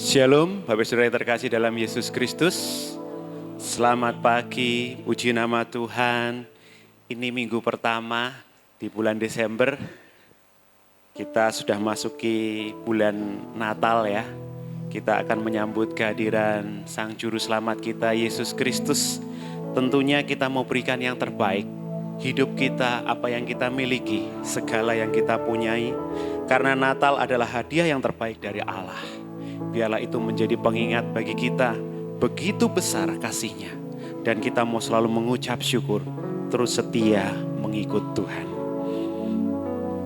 Shalom, Bapak Saudara yang terkasih dalam Yesus Kristus. Selamat pagi, puji nama Tuhan. Ini minggu pertama di bulan Desember. Kita sudah masuki bulan Natal ya. Kita akan menyambut kehadiran Sang Juru Selamat kita, Yesus Kristus. Tentunya kita mau berikan yang terbaik. Hidup kita, apa yang kita miliki, segala yang kita punyai. Karena Natal adalah hadiah yang terbaik dari Allah. Biarlah itu menjadi pengingat bagi kita, begitu besar kasih-Nya. Dan kita mau selalu mengucap syukur, terus setia mengikut Tuhan.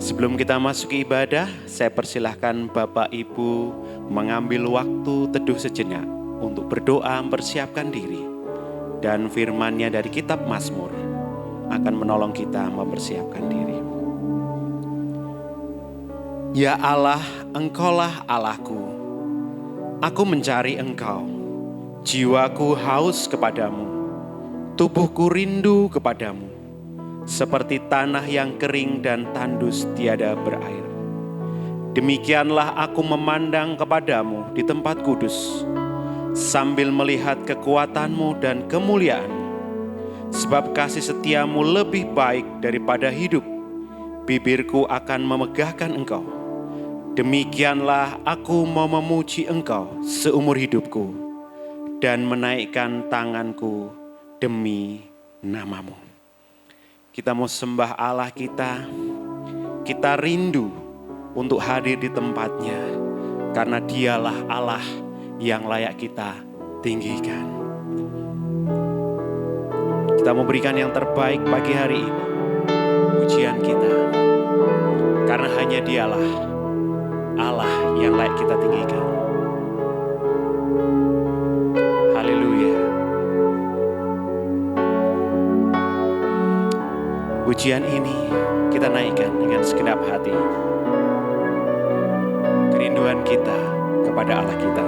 Sebelum kita masuk ke ibadah, saya persilahkan Bapak Ibu mengambil waktu teduh sejenak untuk berdoa mempersiapkan diri. Dan firman-Nya dari kitab Mazmur akan menolong kita mempersiapkan diri. Ya Allah, Engkaulah Allahku. Aku mencari Engkau, jiwaku haus kepadamu, tubuhku rindu kepadamu, seperti tanah yang kering dan tandus tiada berair. Demikianlah aku memandang kepadamu di tempat kudus, sambil melihat kekuatanmu dan kemuliaanmu. Sebab kasih setiamu lebih baik daripada hidup, bibirku akan memegahkan Engkau. Demikianlah aku mau memuji Engkau seumur hidupku dan menaikkan tanganku demi nama-Mu. Kita mau sembah Allah kita rindu untuk hadir di tempat-Nya karena Dialah Allah yang layak kita tinggikan. Kita mau berikan yang terbaik pagi hari ini, pujian kita, karena hanya Dialah Allah yang layak kita tinggikan. Haleluya. Pujian ini kita naikkan dengan segenap hati. Kerinduan kita kepada Allah kita.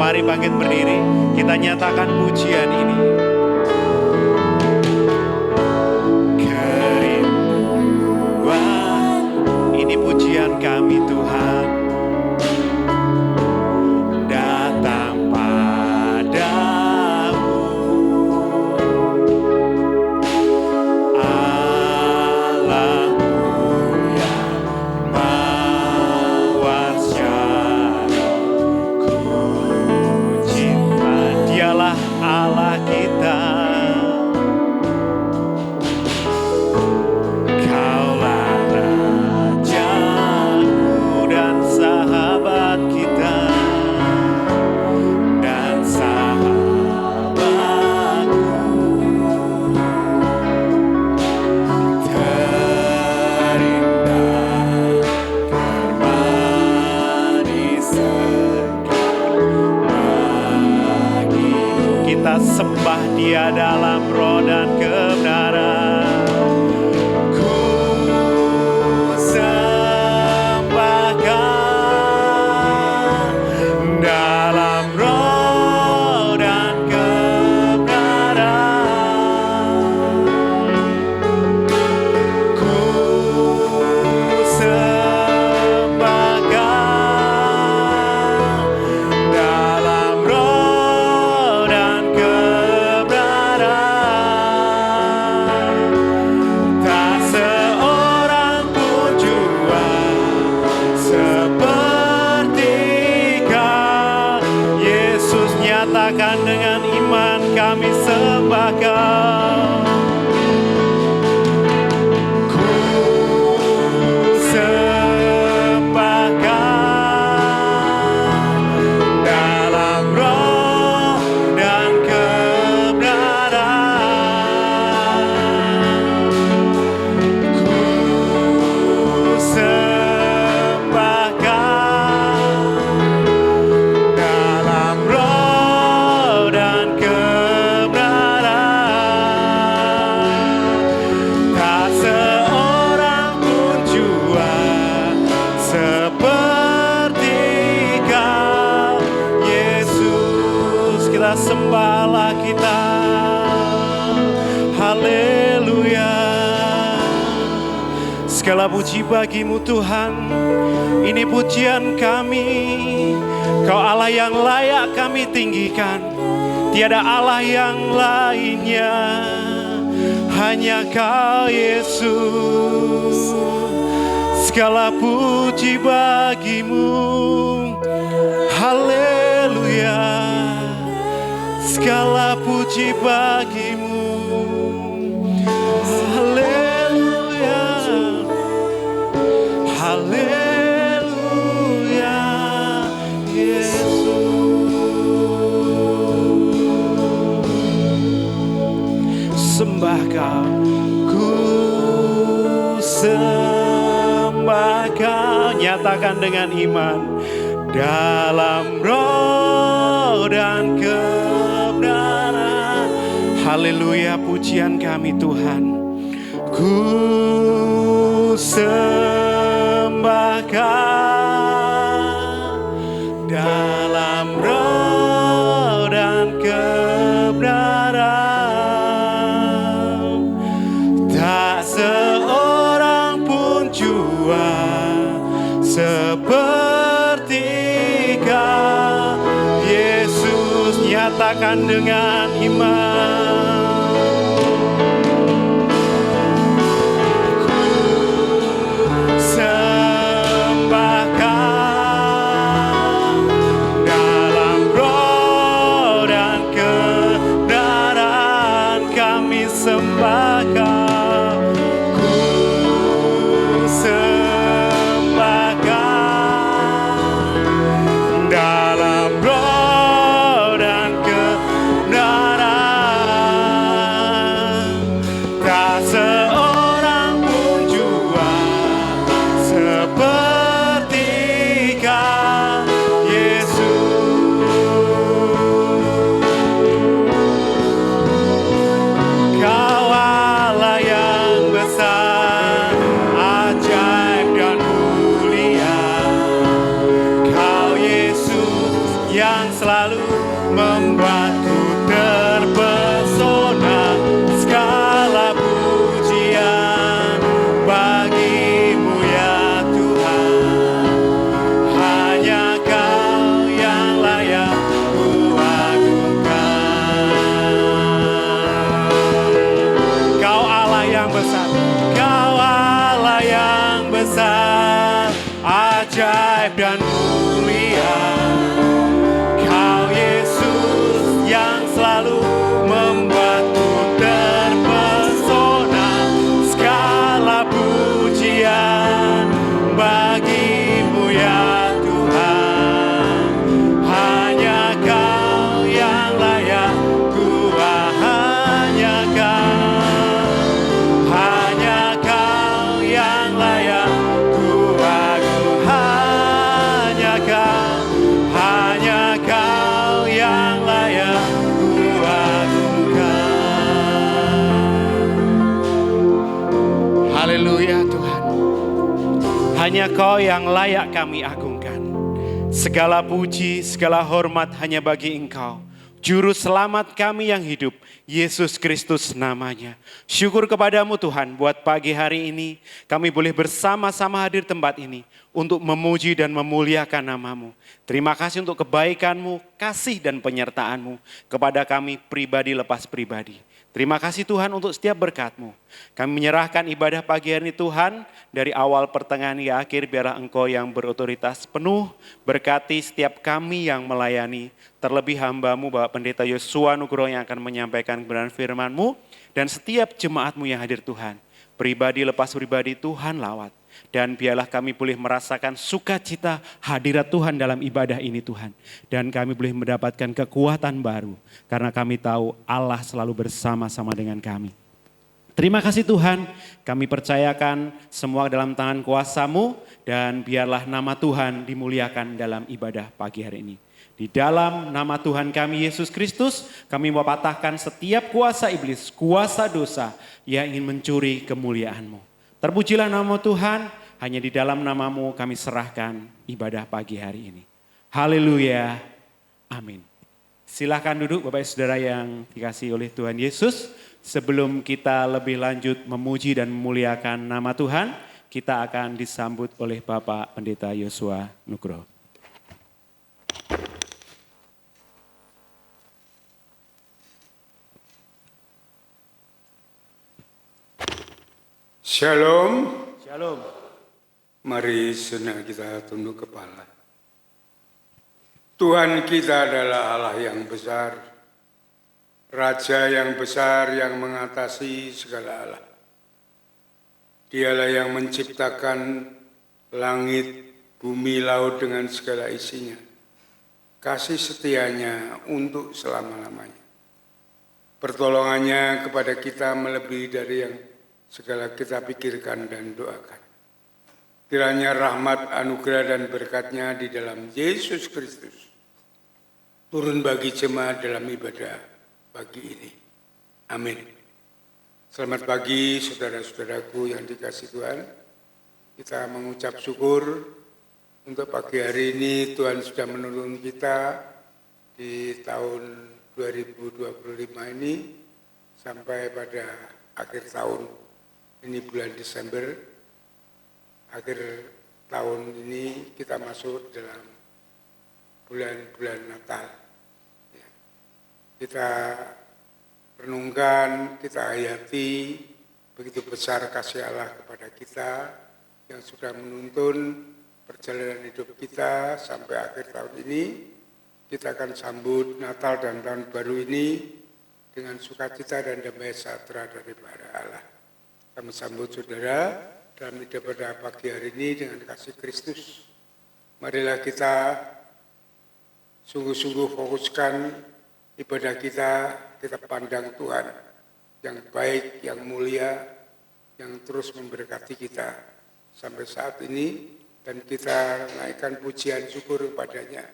Mari bangkit berdiri, kita nyatakan pujian ini. Kerinduan, ini pujian kami Tuhan. Datang padamu, Allahmu yang mawar Dialah Allah kita. Kaulah Rajaku dan Segala puji bagimu Tuhan, ini pujian kami. Kau Allah yang layak kami tinggikan, tiada Allah yang lainnya, hanya Kau Yesus. Segala puji bagimu, haleluya. Segala puji bagimu, haleluya, haleluya, Yesus. Sembah Kau, ku sembah Kau. Nyatakan dengan iman, dalam roh dan kebenaran. Haleluya, pujian kami Tuhan. Ku sembah Kau dalam roh dan kebenaran. Tak seorang pun jua seperti Kau Yesus. Nyatakan dengan iman, ku sembah Kau dalam roh dan kebenaran. Kami sembah Kau, ku sembah Kau dalam roh dan kebenaran. Tak seorang pun jua seperti Kau Yesus. Kau Allah yang besar, ajaib dan mulia. Kau Yesus yang selalu membuatku terpesona. Segala pujian bagimu ya Tuhan, hanya Kau yang layak ku agungkan. Kau Allah yang besar, Kau Allah yang besar, ajaib dan mulia. Kau Yesus yang selalu membuatku terpesona. Segala pujian bagimu ya Tuhan, hanya Kau yang layak ku hanya Kau yang layak ku agung. Hanya Kau yang layak ku agungkan. Haleluya Tuhan, hanya Kau yang layak kami agungkan. Segala puji, segala hormat hanya bagi Engkau, Juru Selamat kami yang hidup, Yesus Kristus namanya. Syukur kepadamu Tuhan, buat pagi hari ini kami boleh bersama-sama hadir tempat ini untuk memuji dan memuliakan nama-Mu. Terima kasih untuk kebaikan-Mu, kasih dan penyertaan-Mu kepada kami pribadi lepas pribadi. Terima kasih Tuhan untuk setiap berkat-Mu. Kami menyerahkan ibadah pagi hari ini Tuhan, dari awal pertengahan hingga akhir, biarlah Engkau yang berotoritas penuh, berkati setiap kami yang melayani, terlebih hamba-Mu Bapak Pendeta Yosua Nugroho yang akan menyampaikan kebenaran firman-Mu, dan setiap jemaat-Mu yang hadir Tuhan. Pribadi lepas pribadi Tuhan lawat. Dan biarlah kami boleh merasakan sukacita hadirat Tuhan dalam ibadah ini Tuhan. Dan kami boleh mendapatkan kekuatan baru. Karena kami tahu Allah selalu bersama-sama dengan kami. Terima kasih Tuhan, kami percayakan semua dalam tangan kuasa-Mu. Dan biarlah nama Tuhan dimuliakan dalam ibadah pagi hari ini. Di dalam nama Tuhan kami Yesus Kristus, kami mau patahkan setiap kuasa iblis, kuasa dosa yang ingin mencuri kemuliaan-Mu. Terpujilah nama Tuhan, hanya di dalam nama-Mu kami serahkan ibadah pagi hari ini. Haleluya, amin. Silakan duduk Bapak Saudara yang dikasihi oleh Tuhan Yesus. Sebelum kita lebih lanjut memuji dan memuliakan nama Tuhan, kita akan disambut oleh Bapak Pendeta Yosua Nugroho. Shalom. Shalom. Mari senang kita tunduk kepala. Tuhan kita adalah Allah yang besar, Raja yang besar yang mengatasi segala Allah. Dialah yang menciptakan langit, bumi, laut dengan segala isinya. Kasih setianya untuk selama-lamanya. Pertolongannya kepada kita melebihi dari yang segala kita pikirkan dan doakan. Kiranya rahmat, anugerah, dan berkat-Nya di dalam Yesus Kristus turun bagi jemaat dalam ibadah pagi ini. Amin. Selamat pagi saudara-saudaraku yang dikasihi Tuhan. Kita mengucap syukur untuk pagi hari ini Tuhan sudah menolong kita di tahun 2025 ini sampai pada akhir tahun. Ini bulan Desember, akhir tahun ini kita masuk dalam bulan-bulan Natal. Kita renungkan, kita hayati begitu besar kasih Allah kepada kita yang sudah menuntun perjalanan hidup kita sampai akhir tahun ini. Kita akan sambut Natal dan Tahun Baru ini dengan sukacita dan damai sejahtera daripada Allah. Kami sambut saudara dalam hidup pada pagi hari ini dengan kasih Kristus. Marilah kita sungguh-sungguh fokuskan ibadah kita pandang Tuhan yang baik, yang mulia, yang terus memberkati kita sampai saat ini. Dan kita naikkan pujian syukur kepadanya.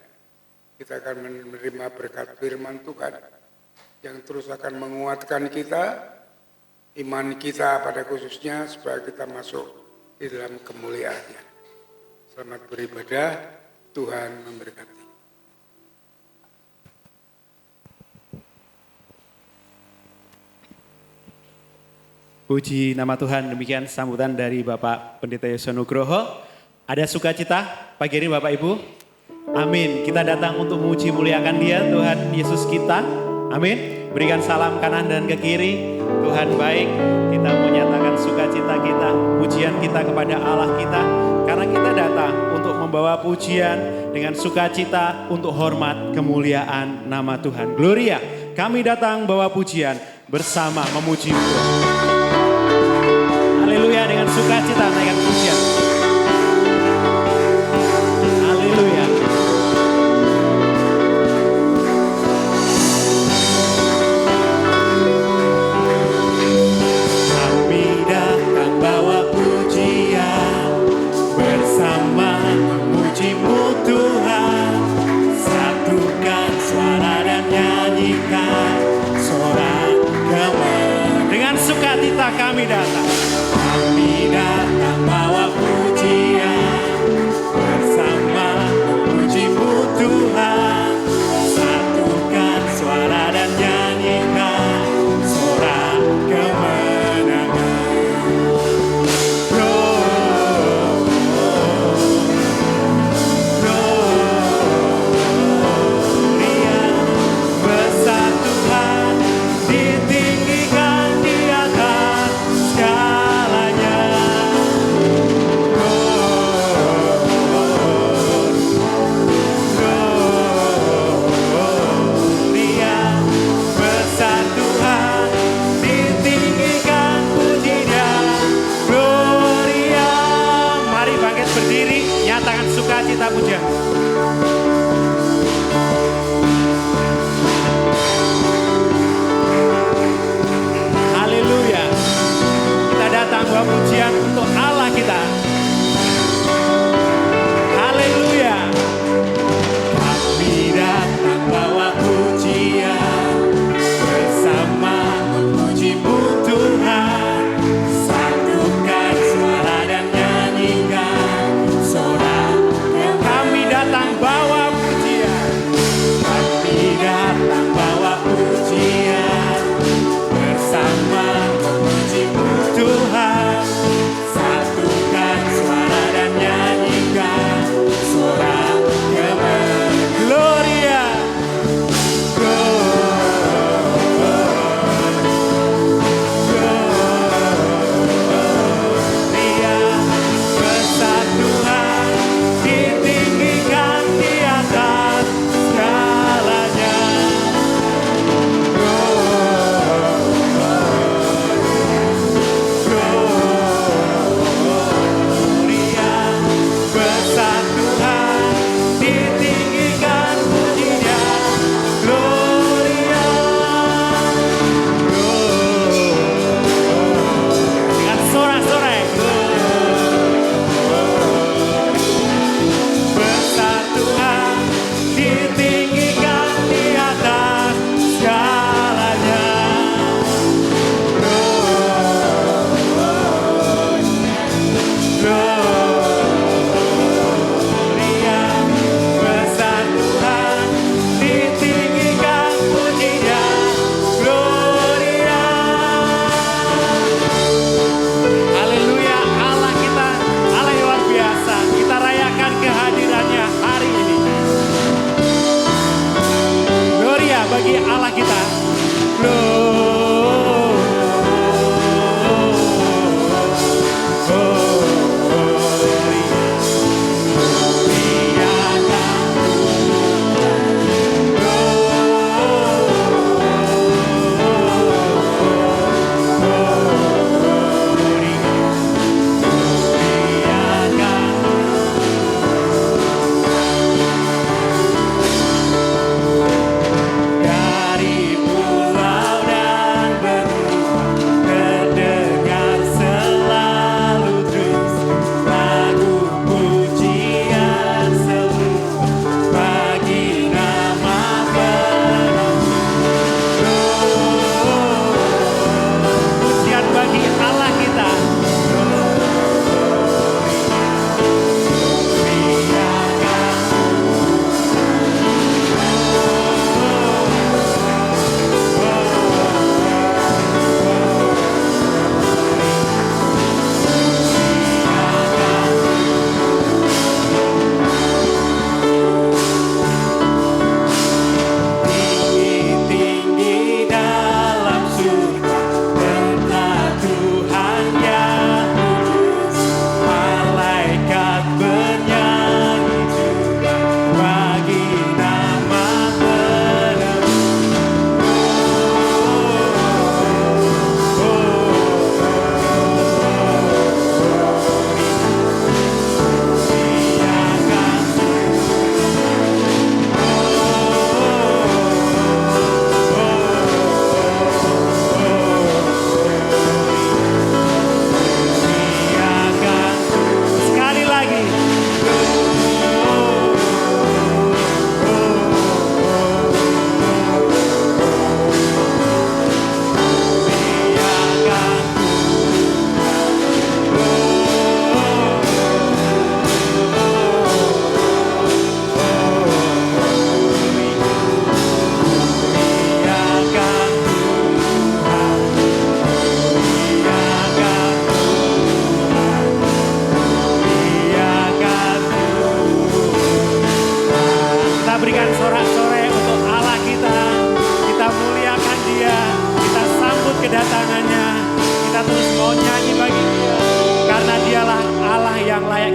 Kita akan menerima berkat firman Tuhan yang terus akan menguatkan kita, iman kita pada khususnya supaya kita masuk di dalam kemuliaannya. Selamat beribadah, Tuhan memberkati. Puji nama Tuhan, demikian sambutan dari Bapak Pendeta Yosua Nugroho. Ada sukacita pagi ini Bapak Ibu? Amin. Kita datang untuk memuji muliakan Dia, Tuhan Yesus kita. Amin. Berikan salam kanan dan ke kiri. Tuhan baik, kita menyatakan sukacita kita, pujian kita kepada Allah kita. Karena kita datang untuk membawa pujian dengan sukacita untuk hormat kemuliaan nama Tuhan. Gloria, kami datang bawa pujian bersama memuji Tuhan. Haleluya, dengan sukacita naikkan pujian. Haleluya. Kami datang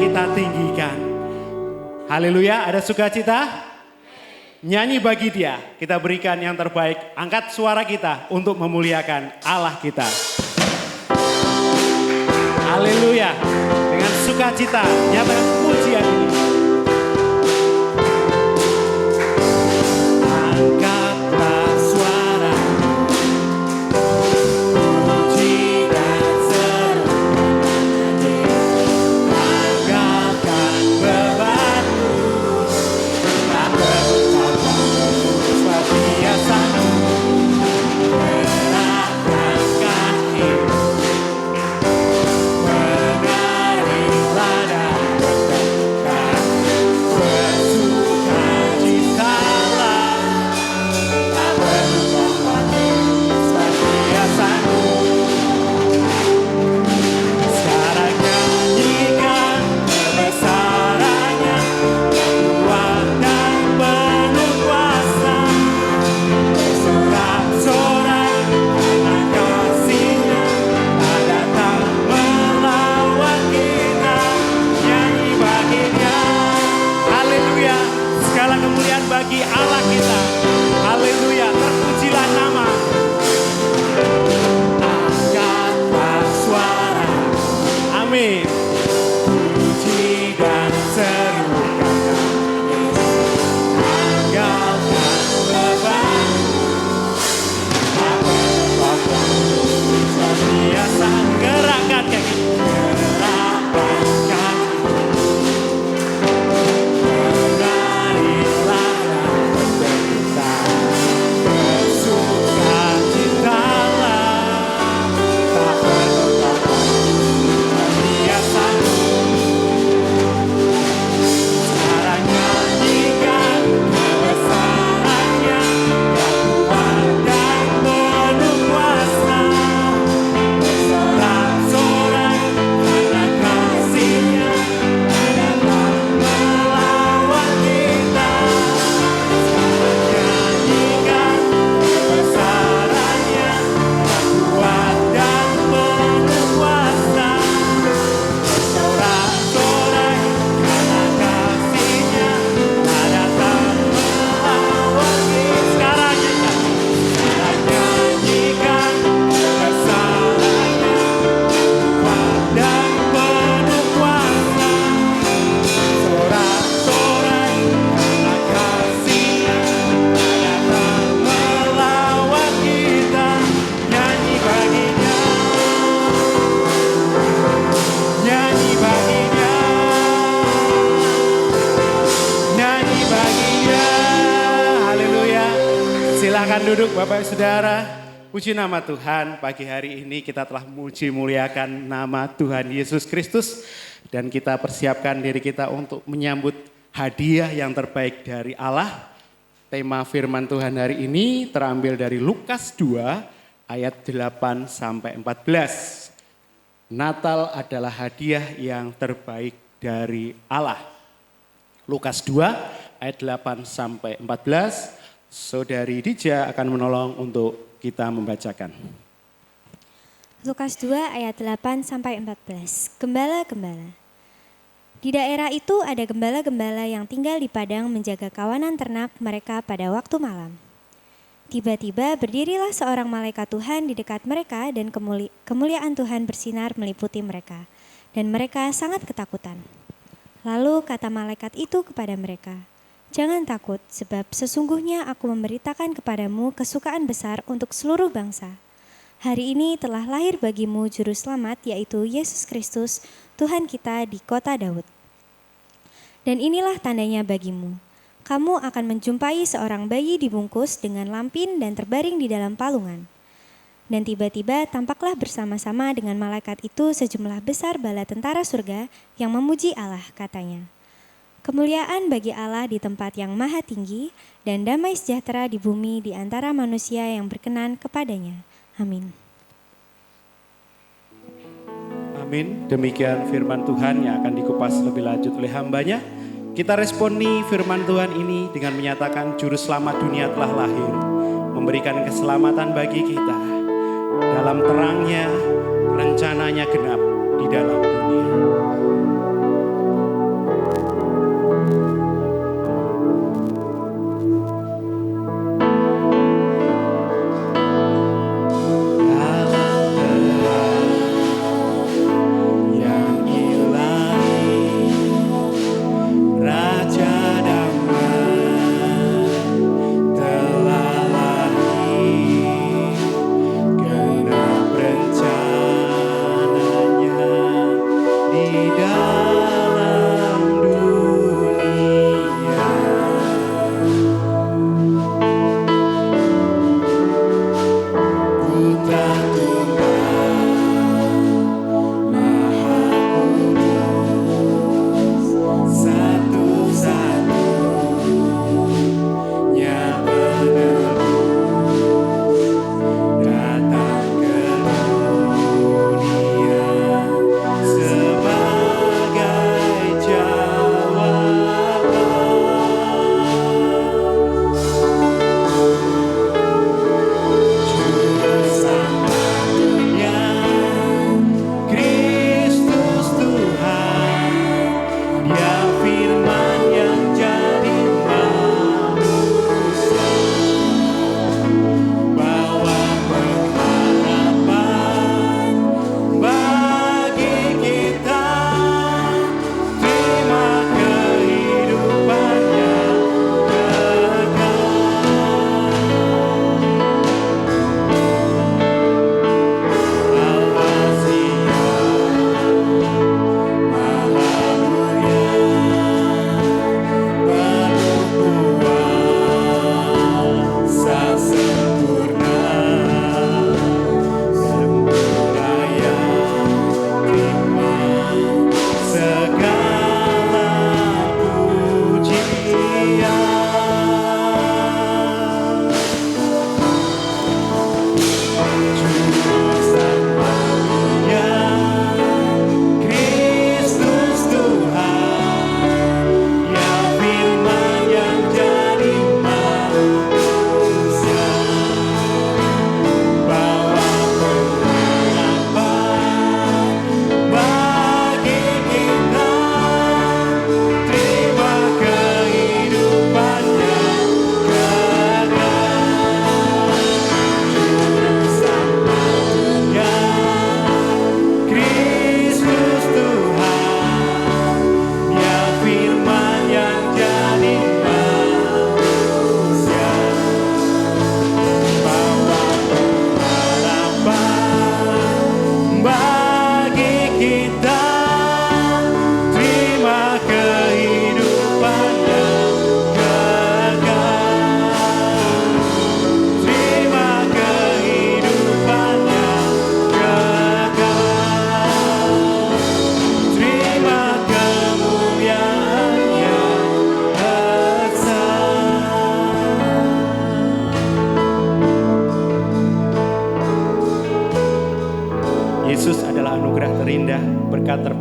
kita tinggikan. Haleluya, ada sukacita? Nyanyi bagi Dia, kita berikan yang terbaik. Angkat suara kita untuk memuliakan Allah kita. Haleluya, dengan sukacita nyatakan pujian ini. Angkatlah suara, puji dan seru, angkatkan bebanmu, tak berkata seperti biasamu, gerakkan kaki, menarilah dan bertekad, bersukacitalah, tak berubah seperti biasamu. Sekarang nyanyikan kebesarannya, kuat dan penuh kuasa, bersorak-sorai karena kasih-Nya tak datang melawan kita. Nyanyi bagi Dia, haleluya, segala kemuliaan bagi Allah kita. Haleluya, terpujilah nama. Angkatlah suara, amin, puji dan serukan Yesus. Angkatkan beban, tak berkata seperti biasa. Gerakkan kaki, gerakkan kaki, menarilah dan bertekad, bersukacitalah, tak berkata seperti biasamu. Sekarang nyanyikan kebesarannya, yang kuat dan penuh kuasa, bersorak-sorai karena kasih-Nya tak datang melawan kita. Sekarang nyanyikan kebesarannya, yang kuat dan penuh kuasa, bersorak-sorai karena kasih-Nya tak datang melawan kita. Sekarang nyanyikan kebesarannya, kuat dan penuh kuasa, sorak-sorai karena kasih-Nya tak datang melawan kita. Nyanyi bagi Dia, nyanyi bagi Dia, nyanyi bagi Dia. Haleluya. Silakan duduk Bapak Saudara. Puji nama Tuhan, pagi hari ini kita telah muji muliakan nama Tuhan Yesus Kristus. Dan kita persiapkan diri kita untuk menyambut hadiah yang terbaik dari Allah. Tema firman Tuhan hari ini terambil dari Lukas 2 ayat 8 sampai 14. Natal adalah hadiah yang terbaik dari Allah. Lukas 2 ayat 8 sampai 14. Saudari Dija akan menolong untuk kita membacakan. Lukas 2 ayat 8 sampai 14. Gembala-gembala. Di daerah itu ada gembala-gembala yang tinggal di padang menjaga kawanan ternak mereka pada waktu malam. Tiba-tiba berdirilah seorang malaikat Tuhan di dekat mereka dan kemuliaan Tuhan bersinar meliputi mereka. Dan mereka sangat ketakutan. Lalu kata malaikat itu kepada mereka, "Jangan takut, sebab sesungguhnya aku memberitakan kepadamu kesukaan besar untuk seluruh bangsa. Hari ini telah lahir bagimu Juru Selamat, yaitu Yesus Kristus, Tuhan kita di kota Daud. Dan inilah tandanya bagimu. Kamu akan menjumpai seorang bayi dibungkus dengan lampin dan terbaring di dalam palungan." Dan tiba-tiba tampaklah bersama-sama dengan malaikat itu sejumlah besar bala tentara surga yang memuji Allah, katanya, "Kemuliaan bagi Allah di tempat yang maha tinggi, dan damai sejahtera di bumi di antara manusia yang berkenan kepadanya. Amin." Amin. Demikian firman Tuhan yang akan dikupas lebih lanjut oleh hambanya. Kita responi firman Tuhan ini dengan menyatakan Juru Selamat dunia telah lahir, memberikan keselamatan bagi kita. Dalam terangnya, rencananya genap di dalam dunia.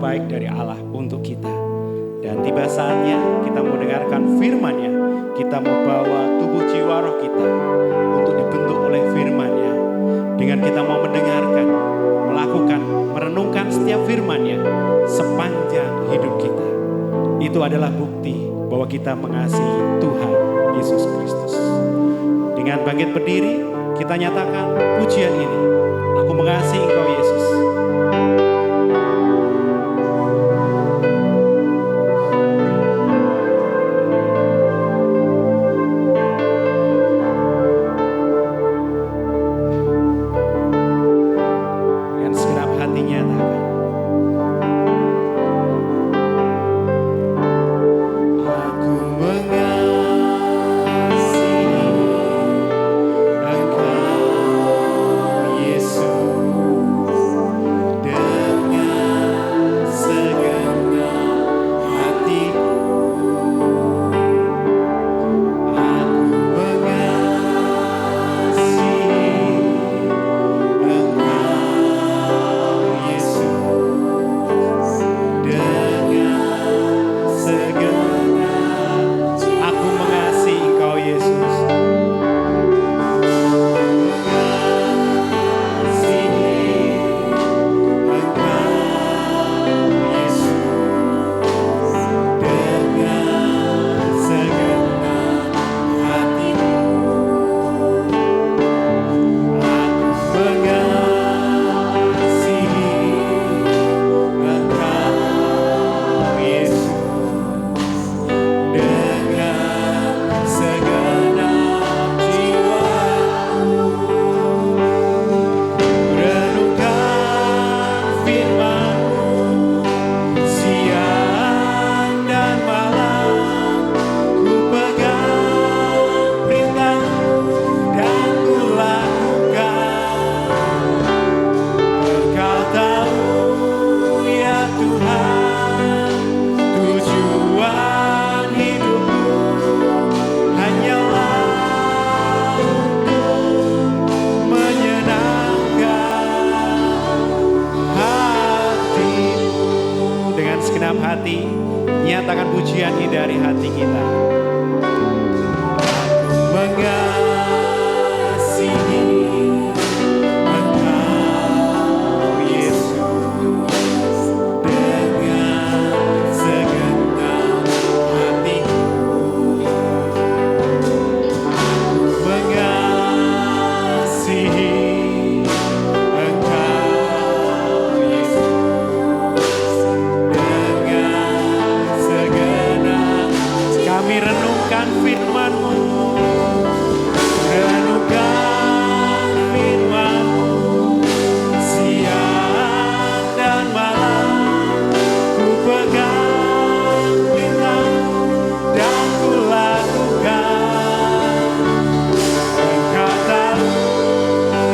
baik dari Allah untuk kita. Dan tiba saatnya kita mau dengarkan firman-Nya. Kita mau bawa tubuh jiwa roh kita untuk dibentuk oleh firman-Nya. Dengan kita mau mendengarkan, melakukan, merenungkan setiap firman-Nya sepanjang hidup kita. Itu adalah bukti bahwa kita mengasihi Tuhan Yesus Kristus. Dengan bangkit berdiri, kita nyatakan pujian ini. Aku mengasihi Engkau Yesus. Dengan segenap hati nyatakan. Aku mengasihi Engkau Yesus dengan segenap hatiku. Aku mengasihi Engkau Yesus dengan segenap. Aku mengasihi Engkau Yesus. Hati, nyatakan pujian ini dari hati kita. Aku mengasihi Engkau Yesus dengan segenap hatiku. Aku mengasihi Engkau Yesus dengan segenap. Kami renungkan firman-Mu, renungkan firman-Mu siang dan malam. Ku pegang perintah-Mu dan ku lakukan. Engkau tahu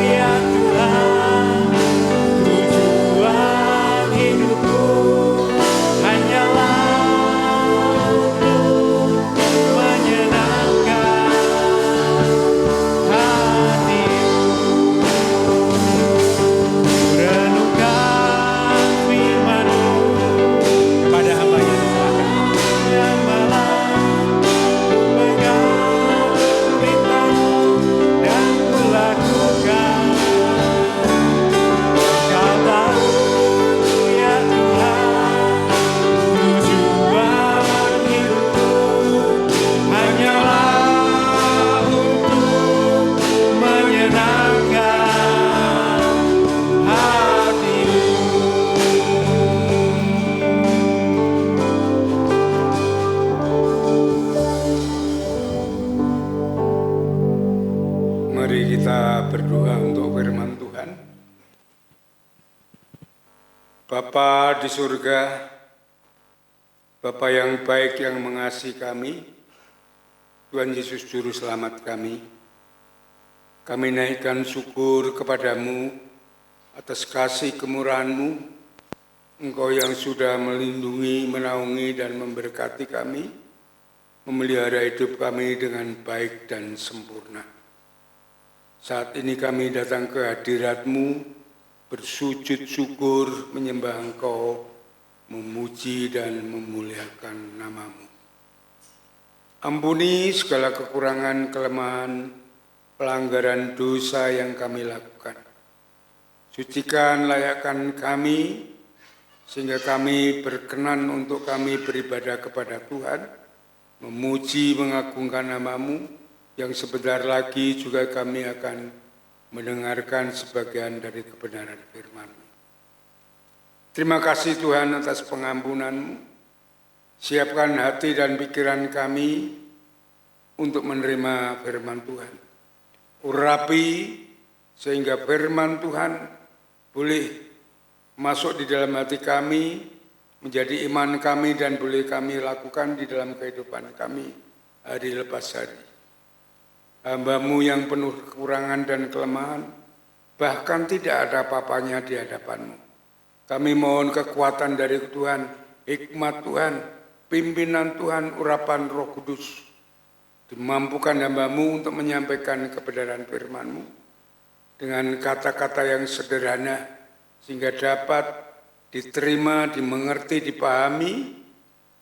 ya Tuhan, tujuan hidupku hanyalah berdoa untuk firman Tuhan. Bapa di surga, Bapa yang baik yang mengasihi kami, Tuhan Yesus Juru Selamat kami naikkan syukur kepadamu atas kasih kemurahan-Mu, Engkau yang sudah melindungi, menaungi dan memberkati kami, memelihara hidup kami dengan baik dan sempurna. Saat ini kami datang ke hadirat-Mu, bersujud syukur menyembah Engkau memuji dan memuliakan nama-Mu. Ampuni segala kekurangan, kelemahan, pelanggaran dosa yang kami lakukan. Sucikan, layakkan kami, sehingga kami berkenan untuk kami beribadah kepada Tuhan, memuji, mengagungkan nama-Mu, yang sebentar lagi juga kami akan mendengarkan sebagian dari kebenaran firman-Mu. Terima kasih Tuhan atas pengampunan-Mu. Siapkan hati dan pikiran kami untuk menerima firman Tuhan. Urapi sehingga firman Tuhan boleh masuk di dalam hati kami, menjadi iman kami dan boleh kami lakukan di dalam kehidupan kami hari lepas hari. Hamba-Mu yang penuh kekurangan dan kelemahan, bahkan tidak ada apa-apanya di hadapan-Mu. Kami mohon kekuatan dari Tuhan, hikmat Tuhan, pimpinan Tuhan, urapan Roh Kudus. Dimampukan hamba-Mu untuk menyampaikan kebenaran firman-Mu dengan kata-kata yang sederhana, sehingga dapat diterima, dimengerti, dipahami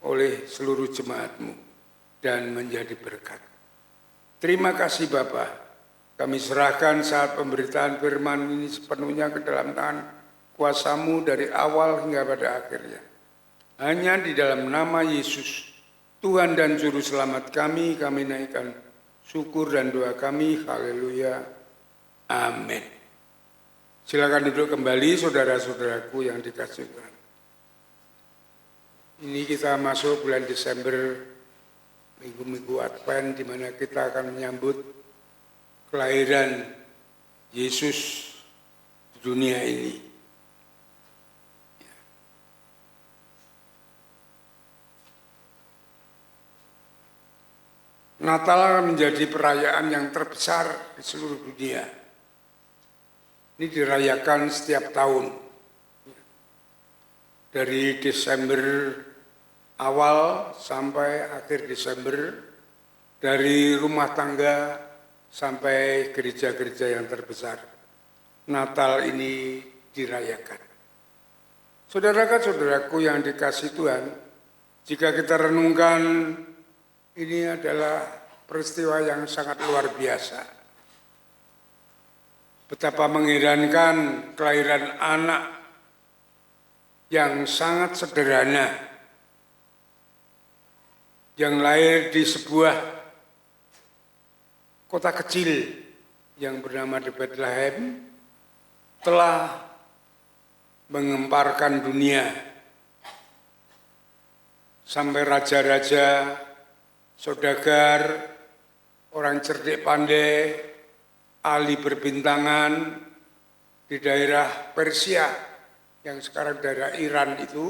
oleh seluruh jemaat-Mu dan menjadi berkat. Terima kasih Bapa. Kami serahkan saat pemberitaan firman ini sepenuhnya ke dalam tangan kuasa-Mu dari awal hingga pada akhirnya. Hanya di dalam nama Yesus, Tuhan dan Juru Selamat kami naikkan syukur dan doa kami. Haleluya. Amin. Silakan duduk kembali saudara-saudaraku yang dikasihi Tuhan. Ini kita masuk bulan Desember, minggu-minggu Advent, di mana kita akan menyambut kelahiran Yesus di dunia ini. Natal menjadi perayaan yang terbesar di seluruh dunia. Ini dirayakan setiap tahun. Dari Desember awal sampai akhir Desember, dari rumah tangga sampai gereja-gereja yang terbesar. Natal ini dirayakan. Saudara-saudaraku yang dikasihi Tuhan, jika kita renungkan, ini adalah peristiwa yang sangat luar biasa. Betapa mengherankan kelahiran anak yang sangat sederhana, yang lahir di sebuah kota kecil yang bernama Bethlehem, telah mengemparkan dunia sampai raja-raja, saudagar, orang cerdik pandai, ahli berbintangan di daerah Persia yang sekarang daerah Iran itu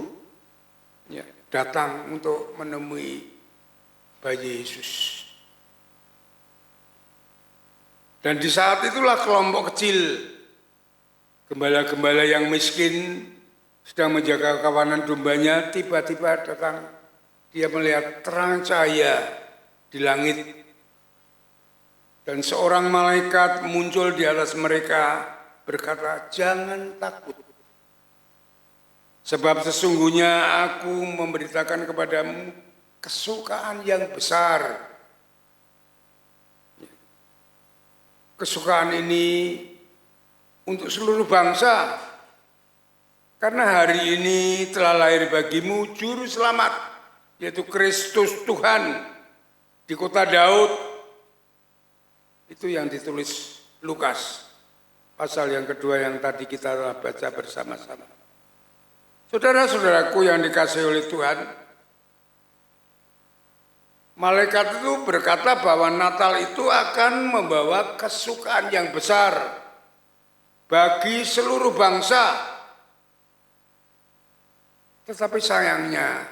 datang untuk menemui bayi Yesus. Dan di saat itulah kelompok kecil, gembala-gembala yang miskin sedang menjaga kawanan dombanya, tiba-tiba datang. Dia melihat terang cahaya di langit dan seorang malaikat muncul di atas mereka berkata, "Jangan takut, sebab sesungguhnya aku memberitakan kepadamu kesukaan yang besar." Kesukaan ini untuk seluruh bangsa, karena hari ini telah lahir bagimu Juru Selamat, yaitu Kristus Tuhan di kota Daud. Itu yang ditulis Lukas, pasal yang kedua yang tadi kita telah baca bersama-sama. Saudara-saudaraku yang dikasihi oleh Tuhan, malaikat itu berkata bahwa Natal itu akan membawa kesukaan yang besar bagi seluruh bangsa. Tetapi sayangnya,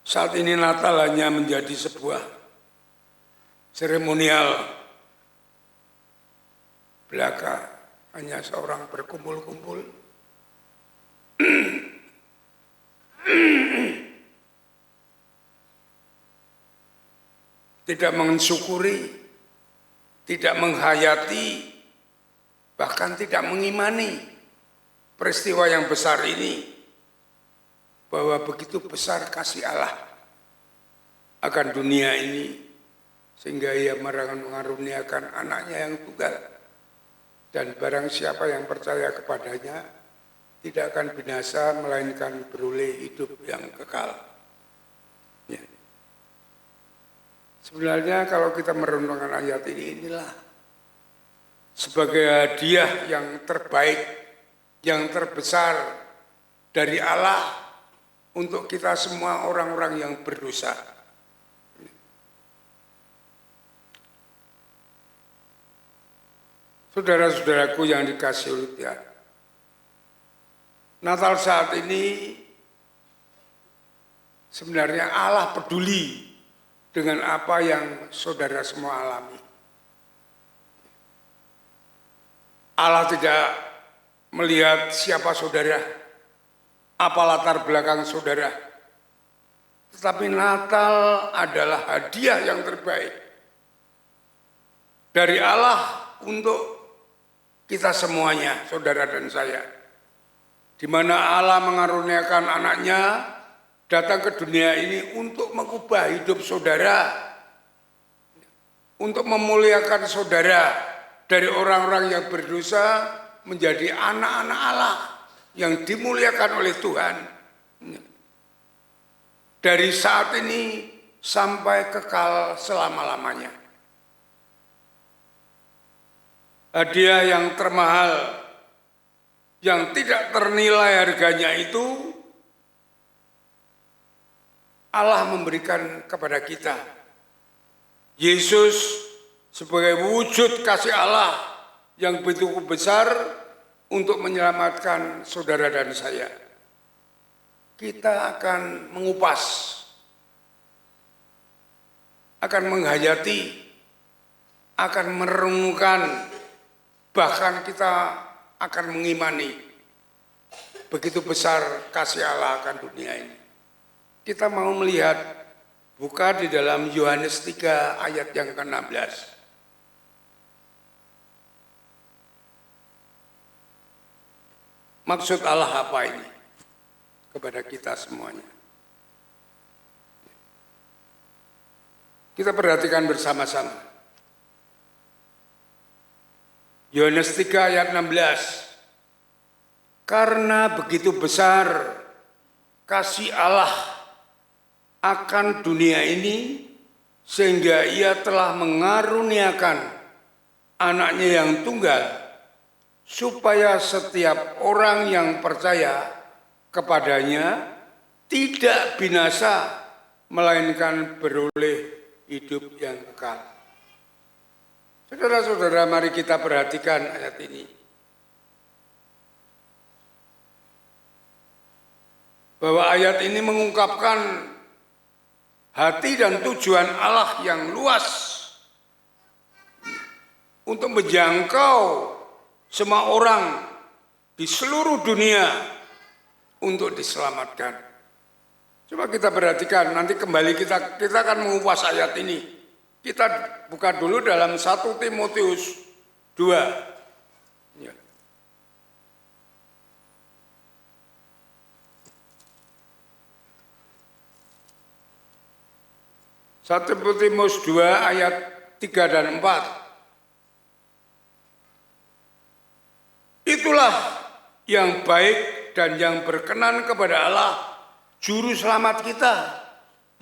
saat ini Natal hanya menjadi sebuah seremonial belaka, hanya seorang berkumpul-kumpul. Tidak mensyukuri, tidak menghayati, bahkan tidak mengimani peristiwa yang besar ini, bahwa begitu besar kasih Allah akan dunia ini, sehingga ia mengaruniakan anaknya yang tunggal, dan barang siapa yang percaya kepadanya tidak akan binasa, melainkan beroleh hidup yang kekal. Ya. Sebenarnya kalau kita merenungkan ayat ini, inilah sebagai hadiah yang terbaik, yang terbesar dari Allah untuk kita semua orang-orang yang berdosa. Saudara-saudaraku yang dikasihi oleh Tuhan, Natal saat ini sebenarnya Allah peduli dengan apa yang saudara semua alami. Allah tidak melihat siapa saudara, apa latar belakang saudara. Tetapi Natal adalah hadiah yang terbaik dari Allah untuk kita semuanya, saudara dan saya. Di mana Allah mengaruniakan anaknya datang ke dunia ini untuk mengubah hidup saudara, untuk memuliakan saudara dari orang-orang yang berdosa menjadi anak-anak Allah yang dimuliakan oleh Tuhan. Dari saat ini sampai kekal selama-lamanya. Hadiah yang termahal, yang tidak ternilai harganya itu Allah memberikan kepada kita. Yesus sebagai wujud kasih Allah yang begitu besar untuk menyelamatkan saudara dan saya. Kita akan mengupas, akan menghayati, akan merenungkan, bahkan kita akan mengimani begitu besar kasih Allah akan dunia ini. Kita mau melihat, buka di dalam Yohanes 3 ayat yang ke-16. Maksud Allah apa ini kepada kita semuanya? Kita perhatikan bersama-sama. Yohanes 3 ayat 16. Karena begitu besar kasih Allah akan dunia ini, sehingga ia telah mengaruniakan anaknya yang tunggal, supaya setiap orang yang percaya kepadanya tidak binasa, melainkan beroleh hidup yang kekal. Saudara-saudara, mari kita perhatikan ayat ini. Bahwa ayat ini mengungkapkan hati dan tujuan Allah yang luas untuk menjangkau semua orang di seluruh dunia untuk diselamatkan. Coba kita perhatikan, nanti kembali kita akan mengupas ayat ini. Kita buka dulu dalam 1 Timotius 2. Ya. 1 Timotius 2 ayat 3 dan 4. Itulah yang baik dan yang berkenan kepada Allah, Juru Selamat kita,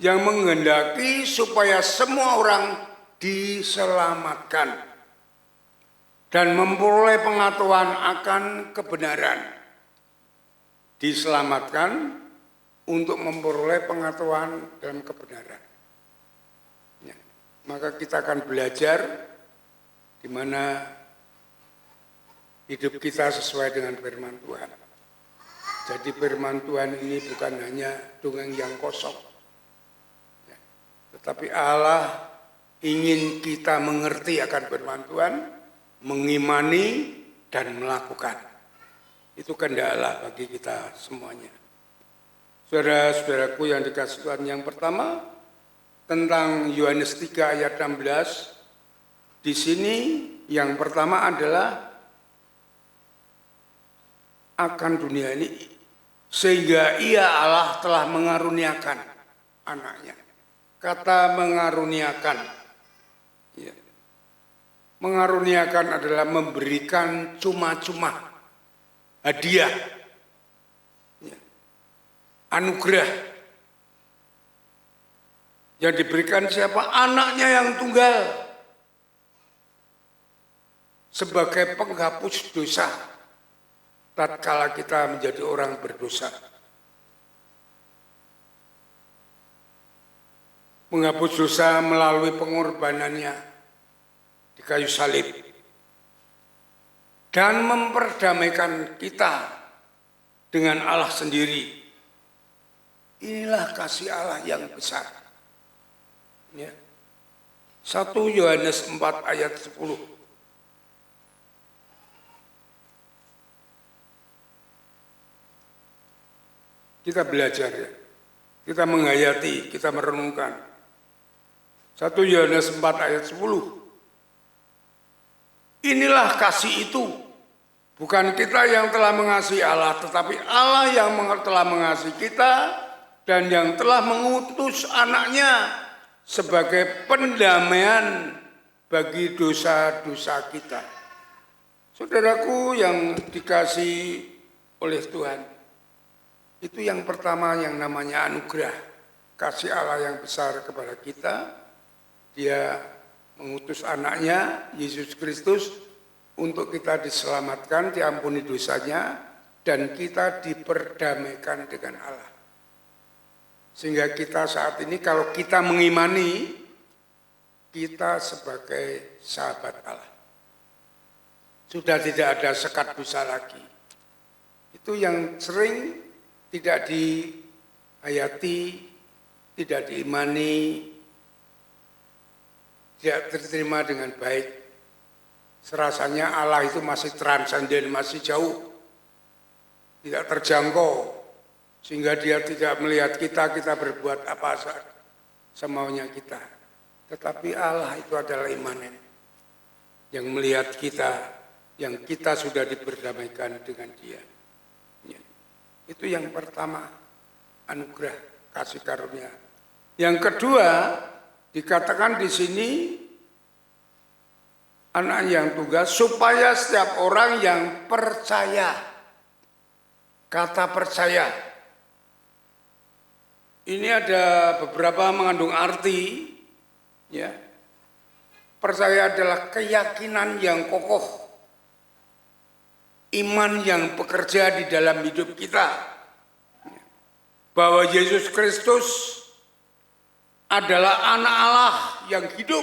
yang menghendaki supaya semua orang diselamatkan dan memperoleh pengetahuan akan kebenaran. Diselamatkan untuk memperoleh pengetahuan dalam kebenaran. Ya, maka kita akan belajar di mana hidup kita sesuai dengan firman Tuhan. Jadi firman Tuhan ini bukan hanya dongeng yang kosong. Tetapi Allah ingin kita mengerti akan firman Tuhan, mengimani dan melakukan. Itu kehendak Allah bagi kita semuanya. Saudara-saudaraku yang dikasihi Tuhan, yang pertama tentang Yohanes 3 ayat 16. Di sini yang pertama adalah akan dunia ini, sehingga ia Allah telah mengaruniakan anaknya. Kata mengaruniakan, ya. Mengaruniakan adalah memberikan cuma-cuma, hadiah, ya. Anugerah. Yang diberikan siapa? Anaknya yang tunggal. Sebagai penghapus dosa tatkala kita menjadi orang berdosa. Menghapus dosa melalui pengorbanannya di kayu salib dan memperdamaikan kita dengan Allah sendiri. Inilah kasih Allah yang besar. Ya. 1 Yohanes 4 ayat 10. Kita belajar ya, kita menghayati, kita merenungkan. 1 Yohanes 4 ayat 10. Inilah kasih itu, bukan kita yang telah mengasihi Allah, tetapi Allah yang telah mengasihi kita dan yang telah mengutus anaknya sebagai pendamaian bagi dosa-dosa kita. Saudaraku yang dikasihi oleh Tuhan, itu yang pertama yang namanya anugerah. Kasih Allah yang besar kepada kita. Dia mengutus anaknya, Yesus Kristus, untuk kita diselamatkan, diampuni dosanya, dan kita diperdamaikan dengan Allah. Sehingga kita saat ini kalau kita mengimani, kita sebagai sahabat Allah. Sudah tidak ada sekat dosa lagi. Itu yang sering tidak dihayati, tidak diimani, tidak diterima dengan baik. Serasanya Allah itu masih transenden, masih jauh, tidak terjangkau, sehingga dia tidak melihat kita berbuat apa semaunya kita. Tetapi Allah itu adalah imanen, yang melihat kita, yang kita sudah diperdamaikan dengan dia. Itu yang pertama, anugerah kasih karunia. Yang kedua, dikatakan di sini anak yang tunggal supaya setiap orang yang percaya. Kata percaya. Ini ada beberapa mengandung arti, ya. Percaya adalah keyakinan yang kokoh. Iman yang bekerja di dalam hidup kita. Bahwa Yesus Kristus adalah anak Allah yang hidup,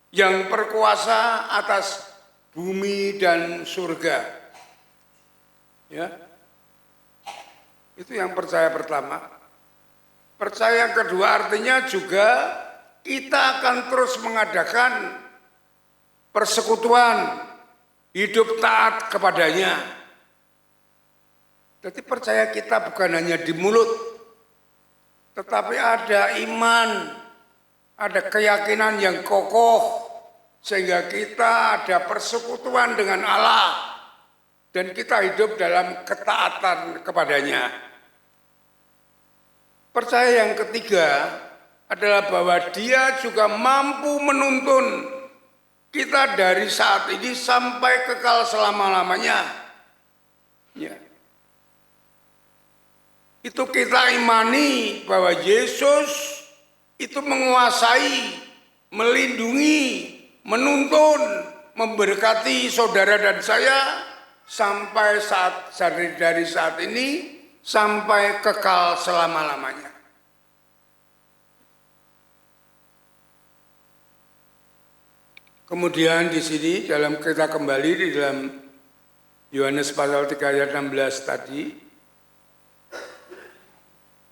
yang berkuasa atas bumi dan surga. Ya. Itu yang percaya pertama. Percaya yang kedua artinya juga kita akan terus mengadakan persekutuan, hidup taat kepadanya. Jadi percaya kita bukan hanya di mulut, tetapi ada iman, ada keyakinan yang kokoh, sehingga kita ada persekutuan dengan Allah, dan kita hidup dalam ketaatan kepadanya. Percaya yang ketiga adalah bahwa dia juga mampu menuntun kita dari saat ini sampai kekal selama-lamanya. Ya. Itu kita imani bahwa Yesus itu menguasai, melindungi, menuntun, memberkati saudara dan saya sampai dari saat ini sampai kekal selama-lamanya. Kemudian di sini dalam kita kembali di dalam Yohanes pasal 3 ayat 16 tadi,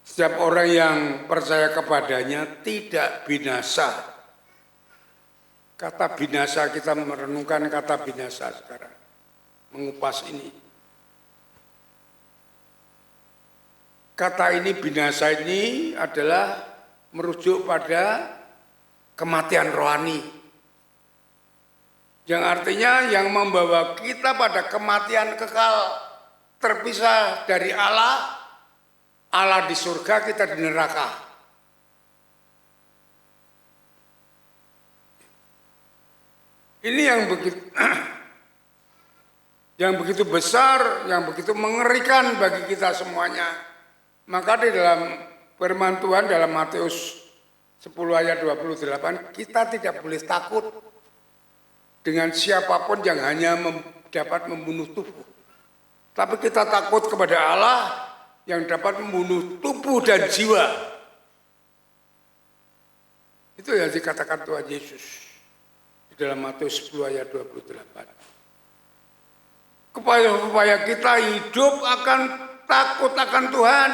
setiap orang yang percaya kepadanya tidak binasa. Kata binasa, kita merenungkan kata binasa sekarang, mengupas ini. Kata ini binasa ini adalah merujuk pada kematian rohani. Yang artinya yang membawa kita pada kematian kekal. terpisah dari Allah, Allah di surga, kita di neraka. Ini yang begitu besar, yang begitu mengerikan bagi kita semuanya. Maka di dalam firman Tuhan dalam Matius 10 ayat 28, kita tidak boleh takut dengan siapapun yang hanya dapat membunuh tubuh. Tapi kita takut kepada Allah yang dapat membunuh tubuh dan jiwa. Itu yang dikatakan Tuhan Yesus di dalam Matius 10 ayat 28. Supaya kita hidup akan takut akan Tuhan,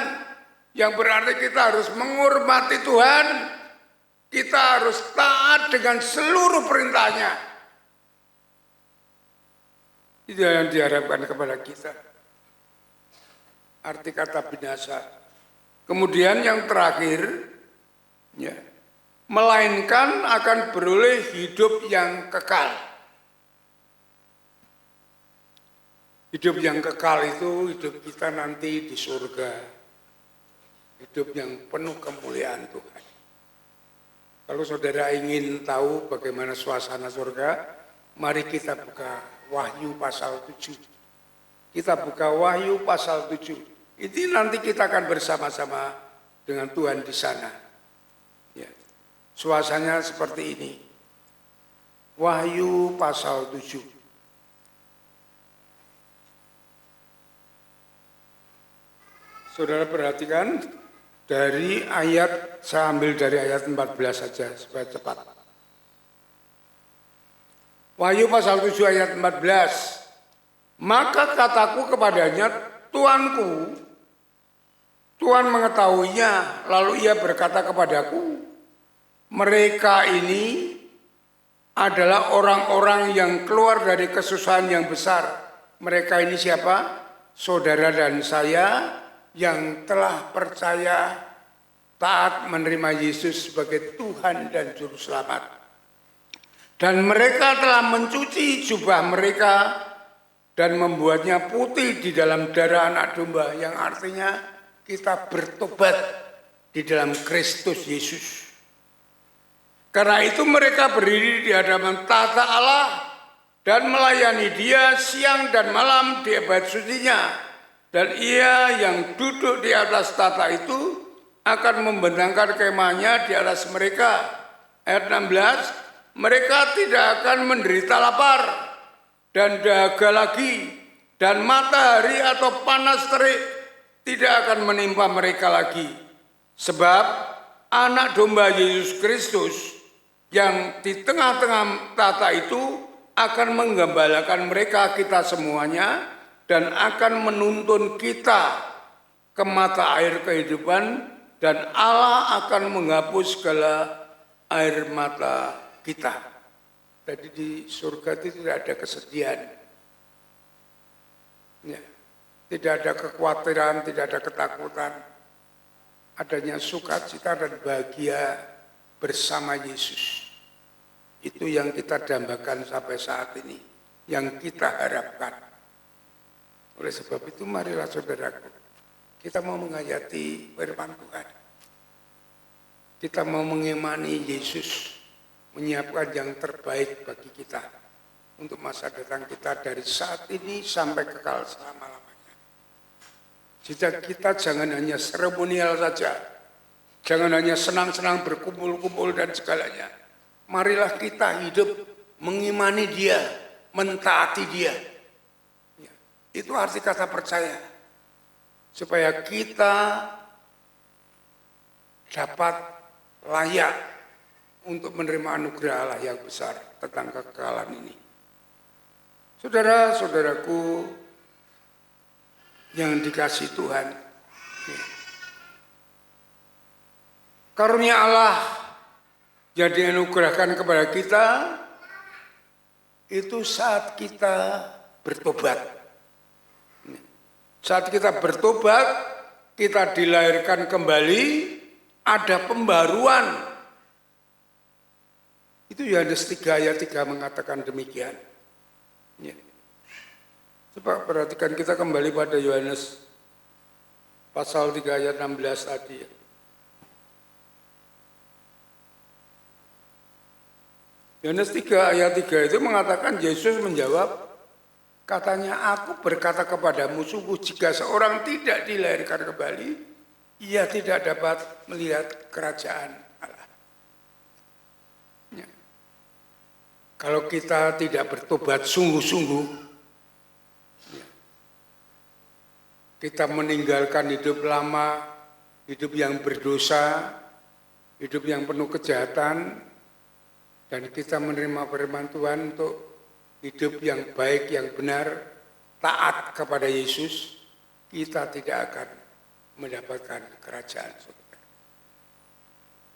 yang berarti kita harus menghormati Tuhan, kita harus taat dengan seluruh perintahnya. Itu yang diharapkan kepada kita. Arti kata binasa. Kemudian yang terakhir, ya, melainkan akan beroleh hidup yang kekal. Hidup yang kekal itu hidup kita nanti di surga. Hidup yang penuh kemuliaan Tuhan. Kalau saudara ingin tahu bagaimana suasana surga, mari kita buka Wahyu pasal 7. Kita buka Wahyu pasal 7. Ini nanti kita akan bersama-sama dengan Tuhan di sana. Ya. Suasananya seperti ini. Wahyu pasal 7. Saudara perhatikan dari ayat, saya ambil dari ayat 14 saja supaya cepat. Wahyu pasal 7 ayat 14. Maka kataku kepadanya, Tuanku, Tuhan mengetahuinya, lalu ia berkata kepadaku, mereka ini adalah orang-orang yang keluar dari kesusahan yang besar. Mereka ini siapa? Saudara dan saya yang telah percaya taat menerima Yesus sebagai Tuhan dan Juru Selamat. Dan mereka telah mencuci jubah mereka dan membuatnya putih di dalam darah anak domba, yang artinya kita bertobat di dalam Kristus Yesus. Karena itu mereka berdiri di hadapan tahta Allah dan melayani Dia siang dan malam di abad sucinya. Dan ia yang duduk di atas tahta itu akan membentangkan kemahnya di atas mereka. Ayat 16, mereka tidak akan menderita lapar dan dahaga lagi, dan matahari atau panas terik tidak akan menimpa mereka lagi. Sebab anak domba Yesus Kristus yang di tengah-tengah tahta itu akan menggembalakan mereka, kita semuanya, dan akan menuntun kita ke mata air kehidupan, dan Allah akan menghapus segala air mata kita. Jadi di surga itu tidak ada kesedihan, ya, tidak ada kekhawatiran, tidak ada ketakutan, adanya sukacita dan bahagia bersama Yesus. Itu yang kita dambakan sampai saat ini, yang kita harapkan. Oleh sebab itu marilah saudaraku, kita mau menghayati firman Tuhan. Kita mau mengimani Yesus, menyiapkan yang terbaik bagi kita untuk masa datang kita dari saat ini sampai kekal selama-lamanya. Jika kita jangan hanya seremonial saja, jangan hanya senang-senang berkumpul-kumpul dan segalanya. Marilah kita hidup mengimani Dia, mentaati Dia. Itu arti kata percaya. Supaya kita dapat layak untuk menerima anugerah Allah yang besar tentang kekekalan ini. Saudara-saudaraku yang dikasihi Tuhan, karunia Allah yang dianugerahkan kepada kita itu saat kita bertobat. Saat kita bertobat, kita dilahirkan kembali, ada pembaruan. Itu Yohanes 3 ayat 3 mengatakan demikian. Ya. Coba perhatikan, kita kembali pada Yohanes pasal 3 ayat 16 tadi. Yohanes 3 ayat 3 itu mengatakan, Yesus menjawab, katanya, aku berkata kepadamu, sungguh jika seorang tidak dilahirkan kembali, ia tidak dapat melihat kerajaan Allah. Ya. Kalau kita tidak bertobat sungguh-sungguh, ya, kita meninggalkan hidup lama, hidup yang berdosa, hidup yang penuh kejahatan, dan kita menerima firman Tuhan untuk hidup yang baik, yang benar, taat kepada Yesus, kita tidak akan mendapatkan kerajaan surga.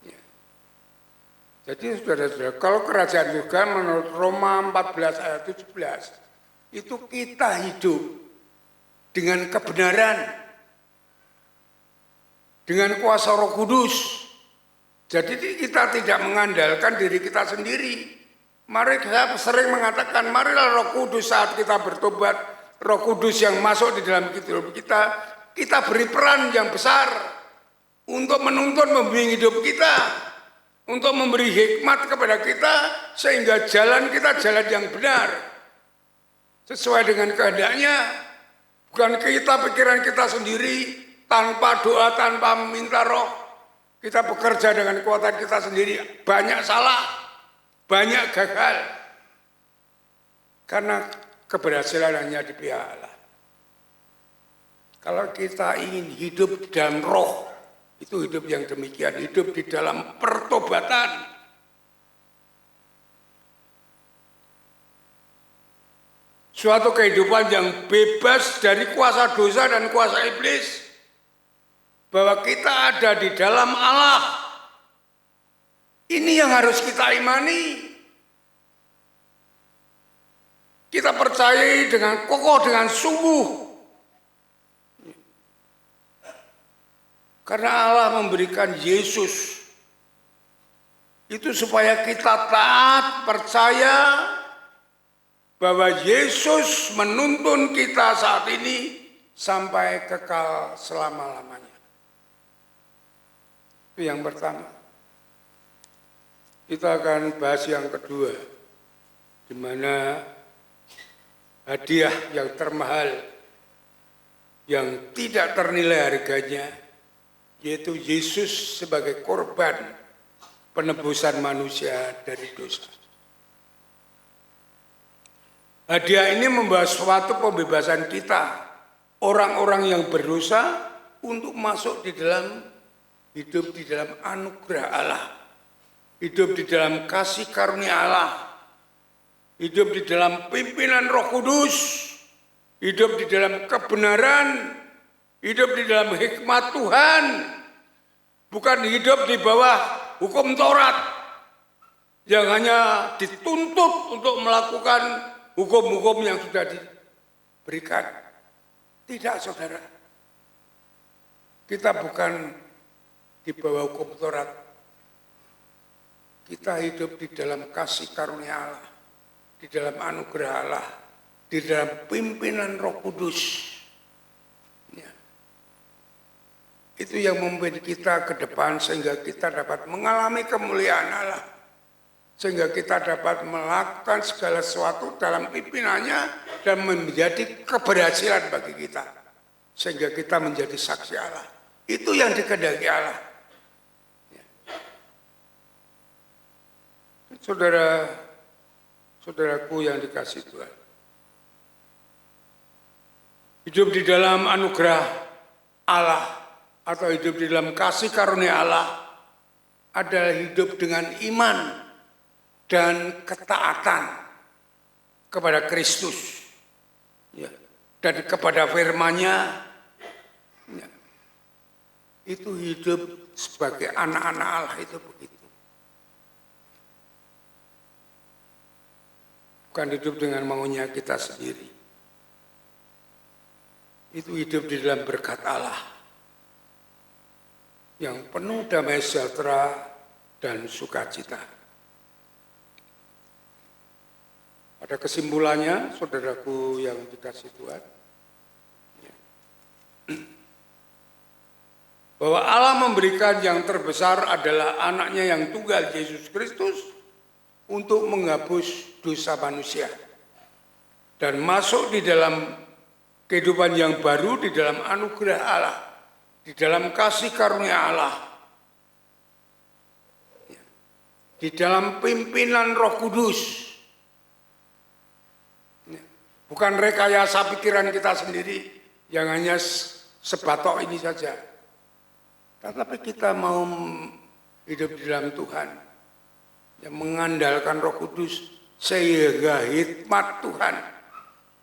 Ya. Jadi saudara-saudara, kalau kerajaan surga menurut Roma 14 ayat 17, itu kita hidup dengan kebenaran, dengan kuasa Roh Kudus. Jadi kita tidak mengandalkan diri kita sendiri. Mari saya sering mengatakan, marilah Roh Kudus saat kita bertobat, Roh Kudus yang masuk di dalam hidup kita, kita beri peran yang besar untuk menuntun membimbing hidup kita, untuk memberi hikmat kepada kita, sehingga jalan kita jalan yang benar, sesuai dengan kehendaknya. Bukan kita pikiran kita sendiri, tanpa doa, tanpa meminta Roh. Kita bekerja dengan kekuatan kita sendiri, banyak salah, banyak gagal. Karena keberhasilan hanya di pihak Allah. Kalau kita ingin hidup di dalam roh, itu hidup yang demikian, hidup di dalam pertobatan. Suatu kehidupan yang bebas dari kuasa dosa dan kuasa iblis. Bahwa kita ada di dalam Allah. Ini yang harus kita imani. Kita percayai dengan kokoh, dengan sungguh. Karena Allah memberikan Yesus. Itu supaya kita taat, percaya bahwa Yesus menuntun kita saat ini sampai kekal selama-lamanya. Itu yang pertama. Kita akan bahas yang kedua, di mana hadiah yang termahal, yang tidak ternilai harganya, yaitu Yesus sebagai korban penebusan manusia dari dosa. Hadiah ini membahas suatu pembebasan kita, orang-orang yang berdosa, untuk masuk di dalam hidup di dalam anugerah Allah, hidup di dalam kasih karunia Allah, hidup di dalam pimpinan Roh Kudus, hidup di dalam kebenaran, hidup di dalam hikmat Tuhan, bukan hidup di bawah hukum Taurat yang hanya dituntut untuk melakukan hukum-hukum yang sudah diberikan. Tidak, saudara. Kita bukan di bawah hukum Taurat. Kita hidup di dalam kasih karunia Allah, di dalam anugerah Allah, di dalam pimpinan Roh Kudus. Ya. Itu yang membuat kita ke depan sehingga kita dapat mengalami kemuliaan Allah, sehingga kita dapat melakukan segala sesuatu dalam pimpinannya dan menjadi keberhasilan bagi kita, sehingga kita menjadi saksi Allah. Itu yang dikehendaki Allah. Saudara-saudaraku yang dikasihi Tuhan, hidup di dalam anugerah Allah atau hidup di dalam kasih karunia Allah adalah hidup dengan iman dan ketaatan kepada Kristus, ya, dan kepada firman-Nya. Ya, itu hidup sebagai anak-anak Allah itu begitu. Bukan hidup dengan maunya kita sendiri. Itu hidup di dalam berkat Allah yang penuh damai sejahtera dan sukacita. Pada kesimpulannya, saudaraku yang dikasihi Tuhan, bahwa Allah memberikan yang terbesar adalah anaknya yang tunggal Yesus Kristus untuk menghapus dosa manusia dan masuk di dalam kehidupan yang baru, di dalam anugerah Allah, di dalam kasih karunia Allah, di dalam pimpinan Roh Kudus. Bukan rekayasa pikiran kita sendiri yang hanya sebatok ini saja. Tetapi kita mau hidup di dalam Tuhan, yang mengandalkan Roh Kudus, sehingga hikmat Tuhan,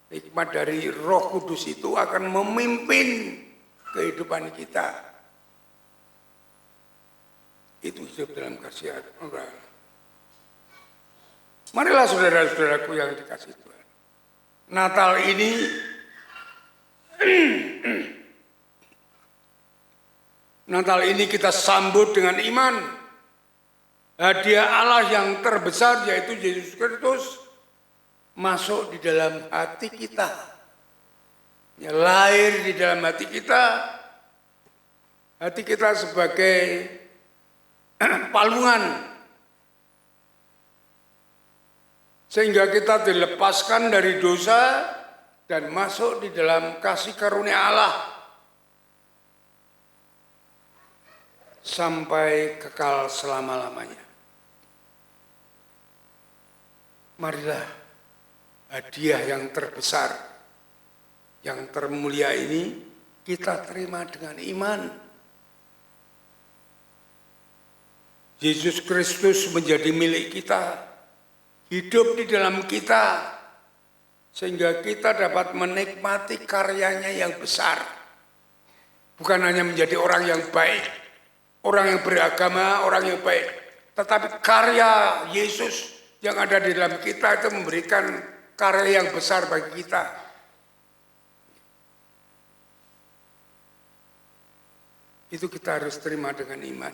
hikmat dari Roh Kudus itu akan memimpin kehidupan kita. Itu hidup dalam kasih Allah. Marilah saudara-saudaraku yang dikasihi Tuhan, Natal ini kita sambut dengan iman. Hadiah Allah yang terbesar yaitu Yesus Kristus masuk di dalam hati kita. Ya, lahir di dalam hati kita. Hati kita sebagai palungan. Sehingga kita dilepaskan dari dosa dan masuk di dalam kasih karunia Allah sampai kekal selama-lamanya. Marilah hadiah yang terbesar, yang termulia ini kita terima dengan iman. Yesus Kristus menjadi milik kita, hidup di dalam kita, sehingga kita dapat menikmati karyanya yang besar. Bukan hanya menjadi orang yang baik, orang yang beragama, orang yang baik, tetapi karya Yesus yang ada di dalam kita itu memberikan karya yang besar bagi kita. Itu kita harus terima dengan iman.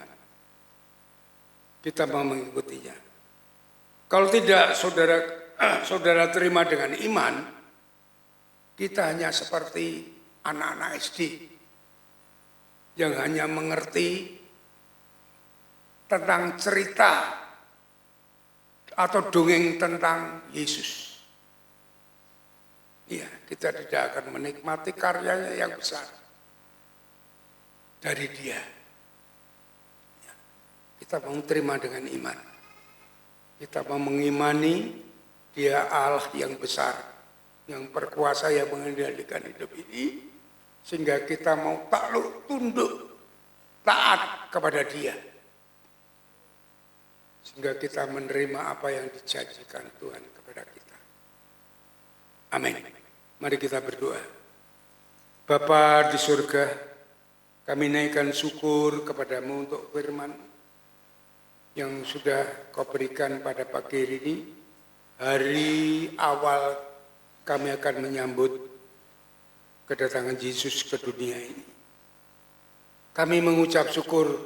Kita mau mengikutinya. Kalau tidak saudara terima dengan iman, kita hanya seperti anak-anak SD yang hanya mengerti tentang cerita atau dongeng tentang Yesus. Iya, kita tidak akan menikmati karyanya yang besar dari Dia. Kita mau terima dengan iman. Kita mau mengimani Dia Allah yang besar, yang berkuasa, yang mengendalikan hidup ini, sehingga kita mau takluk, tunduk, taat kepada Dia. Sehingga kita menerima apa yang dijanjikan Tuhan kepada kita. Amin. Mari kita berdoa. Bapa di surga, kami naikkan syukur kepadamu untuk firman yang sudah Kau berikan pada pagi hari ini. Hari awal kami akan menyambut kedatangan Yesus ke dunia ini. Kami mengucap syukur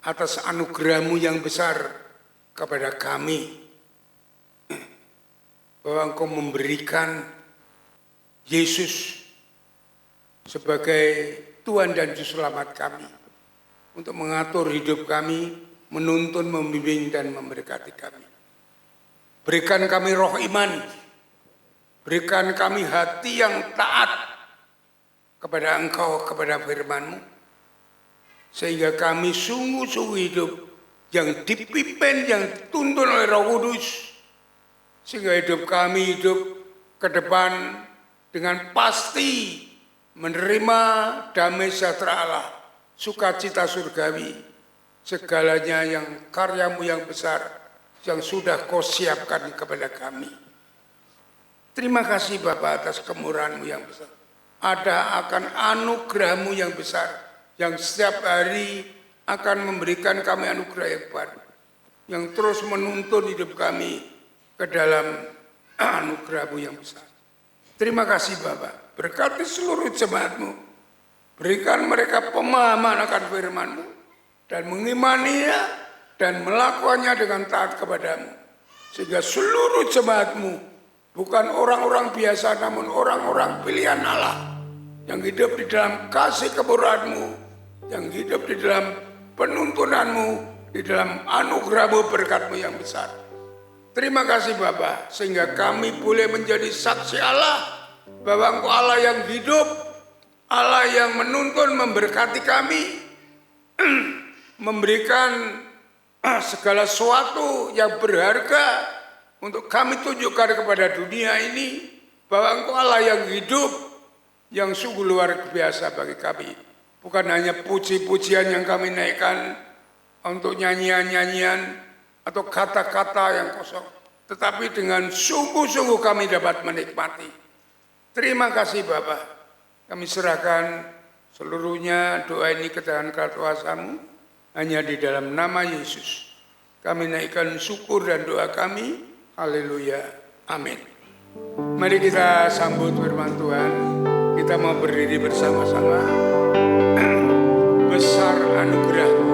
atas anugerah-Mu yang besar kepada kami, bahwa Engkau memberikan Yesus sebagai Tuhan dan Juru Selamat kami, untuk mengatur hidup kami, menuntun, membimbing, dan memberkati kami. Berikan kami roh iman, berikan kami hati yang taat kepada Engkau, kepada firman-Mu, sehingga kami sungguh-sungguh hidup yang dipimpin, yang dituntun oleh Roh Kudus, sehingga hidup kami hidup ke depan dengan pasti menerima damai sejahtera Allah, sukacita surgawi, segalanya yang karya-Mu yang besar, yang sudah Kau siapkan kepada kami. Terima kasih Bapa atas kemurahan-Mu yang besar. Ada akan anugerah-Mu yang besar, yang setiap hari akan memberikan kami anugerah yang baru, yang terus menuntun hidup kami ke dalam anugerah-Mu yang besar. Terima kasih Bapa, berkati seluruh jemaat-Mu, berikan mereka pemahaman akan firman-Mu, dan mengimaninya dan melakukannya dengan taat kepadamu, sehingga seluruh jemaat-Mu bukan orang-orang biasa namun orang-orang pilihan Allah yang hidup di dalam kasih kemurahan-Mu, yang hidup di dalam penuntunanmu, di dalam anugerah-Mu, berkat-Mu yang besar. Terima kasih Bapa, sehingga kami boleh menjadi saksi Allah bahwa Engkau Allah yang hidup, Allah yang menuntun, memberkati kami, memberikan segala sesuatu yang berharga untuk kami tunjukkan kepada dunia ini bahwa Engkau Allah yang hidup, yang sungguh luar biasa bagi kami. Bukan hanya puji-pujian yang kami naikkan untuk nyanyian-nyanyian atau kata-kata yang kosong, tetapi dengan sungguh-sungguh kami dapat menikmati. Terima kasih Bapa. Kami serahkan seluruhnya doa ini ke tangan kuasa-Mu, hanya di dalam nama Yesus. Kami naikkan syukur dan doa kami. Haleluya. Amin. Mari kita sambut firman Tuhan. Kita mau berdiri bersama-sama. Besar anugerah-Mu.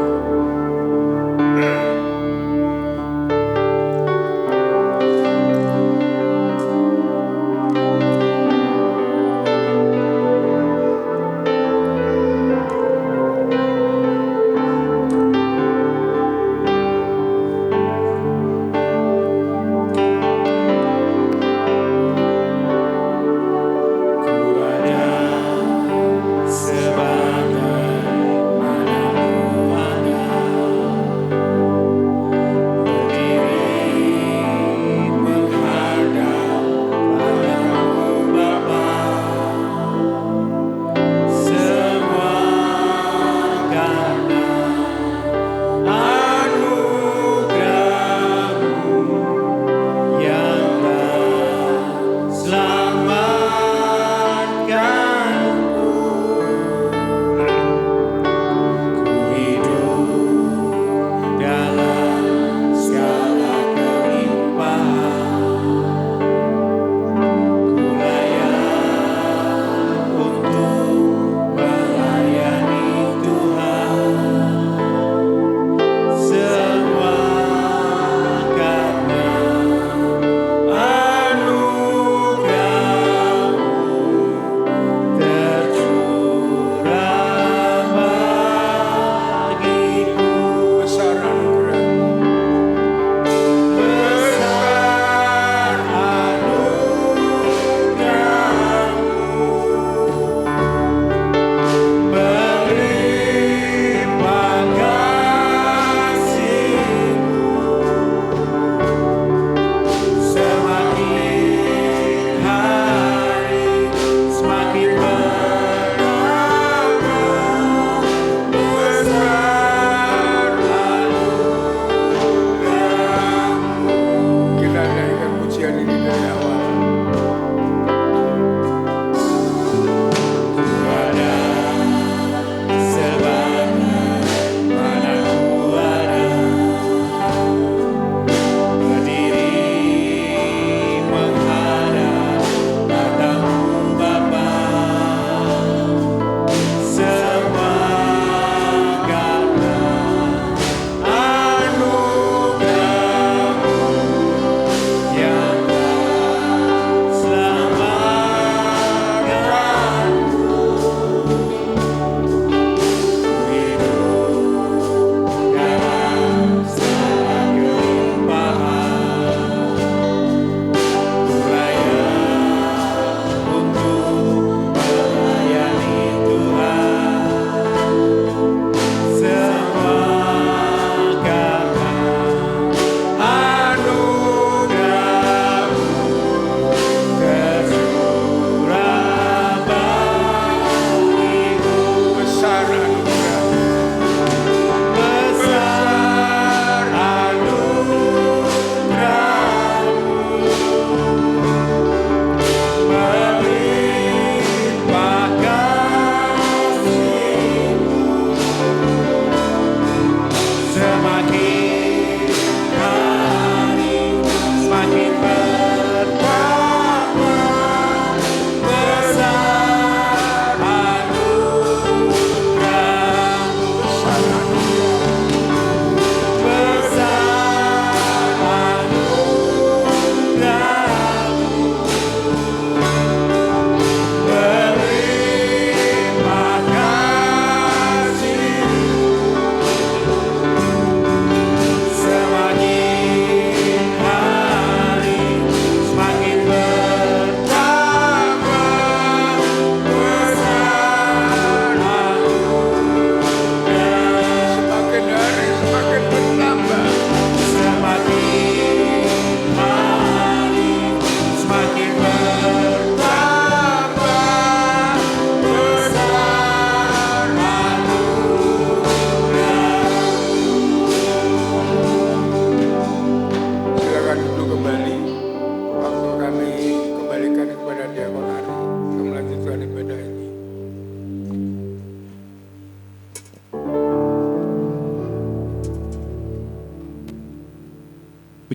Ku ada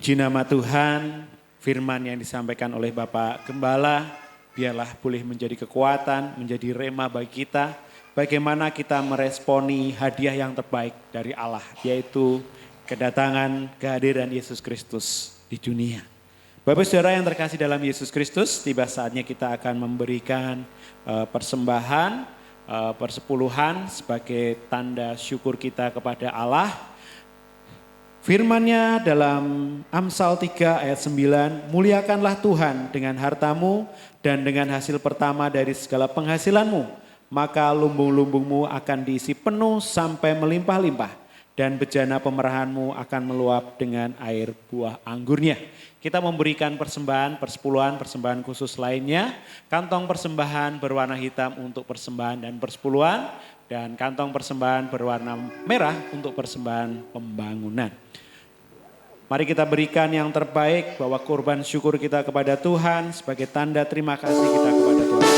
Puji nama Tuhan, firman yang disampaikan oleh Bapak Gembala, biarlah boleh menjadi kekuatan, menjadi rema bagi kita. Bagaimana kita meresponi hadiah yang terbaik dari Allah, yaitu kedatangan kehadiran Yesus Kristus di dunia. Bapak saudara yang terkasih dalam Yesus Kristus, tiba saatnya kita akan memberikan persembahan, persepuluhan sebagai tanda syukur kita kepada Allah. Firman-Nya dalam Amsal 3 ayat 9, muliakanlah Tuhan dengan hartamu dan dengan hasil pertama dari segala penghasilanmu, maka lumbung-lumbungmu akan diisi penuh sampai melimpah-limpah dan bejana pemerahanmu akan meluap dengan air buah anggurnya. Kita memberikan persembahan, persepuluhan, persembahan khusus lainnya. Kantong persembahan berwarna hitam untuk persembahan dan persepuluhan. Dan kantong persembahan berwarna merah untuk persembahan pembangunan. Mari kita berikan yang terbaik bahwa korban syukur kita kepada Tuhan sebagai tanda terima kasih kita kepada Tuhan.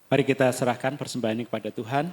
Mari kita serahkan persembahan ini kepada Tuhan.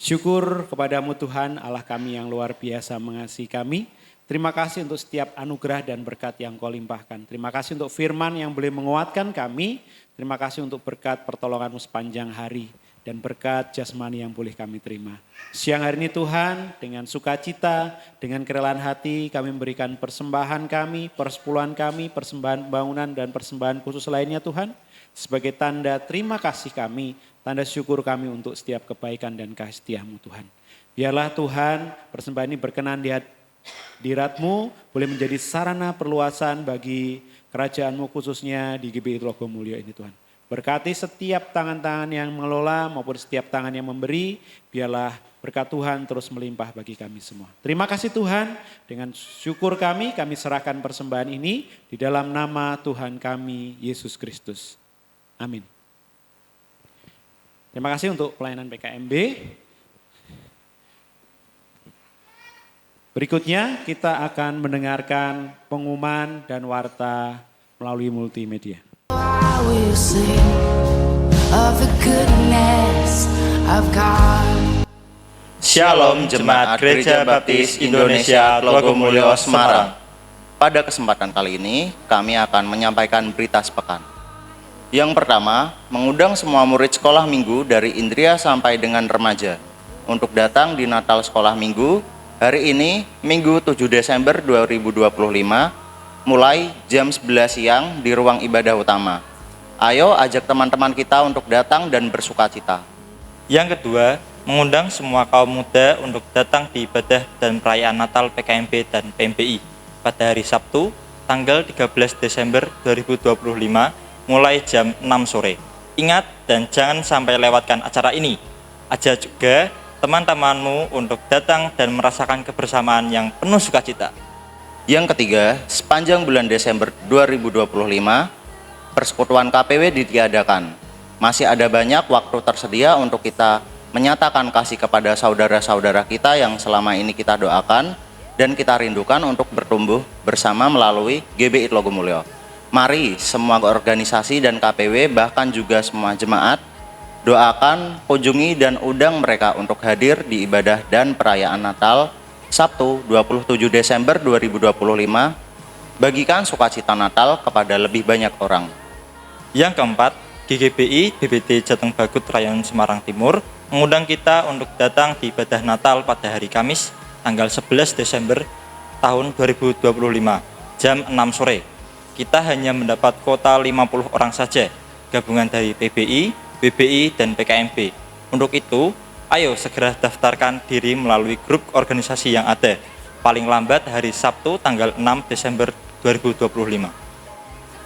Syukur kepadamu Tuhan, Allah kami yang luar biasa mengasihi kami. Terima kasih untuk setiap anugerah dan berkat yang kau limpahkan. Terima kasih untuk firman yang boleh menguatkan kami. Terima kasih untuk berkat pertolonganmu sepanjang hari. dan berkat jasmani yang boleh kami terima. Siang hari ini Tuhan, dengan sukacita, dengan kerelaan hati kami memberikan persembahan kami, persepuluhan kami, persembahan pembangunan dan persembahan khusus lainnya Tuhan. Sebagai tanda terima kasih kami, tanda syukur kami untuk setiap kebaikan dan kasih setia-Mu Tuhan. Biarlah Tuhan persembahan ini berkenan di hadirat-Mu, boleh menjadi sarana perluasan bagi kerajaan-Mu khususnya di GBI Logomulyo ini Tuhan. Berkati setiap tangan-tangan yang mengelola maupun setiap tangan yang memberi, biarlah berkat Tuhan terus melimpah bagi kami semua. Terima kasih Tuhan, dengan syukur kami serahkan persembahan ini di dalam nama Tuhan kami, Yesus Kristus. Amin. Terima kasih untuk pelayanan PKMB. Berikutnya kita akan mendengarkan pengumuman dan warta melalui multimedia. I will sing of the goodness of God. Shalom Jemaat Gereja Baptis Indonesia Logomulyo Semarang. Pada kesempatan kali ini kami akan menyampaikan berita sepekan. Yang pertama, mengundang semua murid sekolah minggu dari Indria sampai dengan remaja untuk datang di Natal Sekolah Minggu hari ini Minggu 7 Desember 2025 mulai jam 11 siang di ruang ibadah utama. Ayo ajak teman-teman kita untuk datang dan bersukacita. Yang kedua, mengundang semua kaum muda untuk datang di ibadah dan perayaan Natal PKMB dan PMBI pada hari Sabtu, tanggal 13 Desember 2025, mulai jam 6 sore. Ingat dan jangan sampai lewatkan acara ini. Ajak juga teman-temanmu untuk datang dan merasakan kebersamaan yang penuh sukacita. Yang ketiga, sepanjang bulan Desember 2025, persekutuan KPW ditiadakan. Masih ada banyak waktu tersedia untuk kita menyatakan kasih kepada saudara-saudara kita yang selama ini kita doakan dan kita rindukan untuk bertumbuh bersama melalui GBI Logomulyo. Mari semua organisasi dan KPW bahkan juga semua jemaat doakan, kunjungi dan undang mereka untuk hadir di ibadah dan perayaan Natal Sabtu 27 Desember 2025, bagikan sukacita Natal kepada lebih banyak orang. Yang keempat, GGBI BBT Jateng Bagut Rayon Semarang Timur mengundang kita untuk datang di ibadah Natal pada hari Kamis, tanggal 11 Desember tahun 2025, jam 6 sore. Kita hanya mendapat kuota 50 orang saja, gabungan dari PBI, BBI, dan PKMB. Untuk itu, ayo segera daftarkan diri melalui grup organisasi yang ada, paling lambat hari Sabtu tanggal 6 Desember 2025.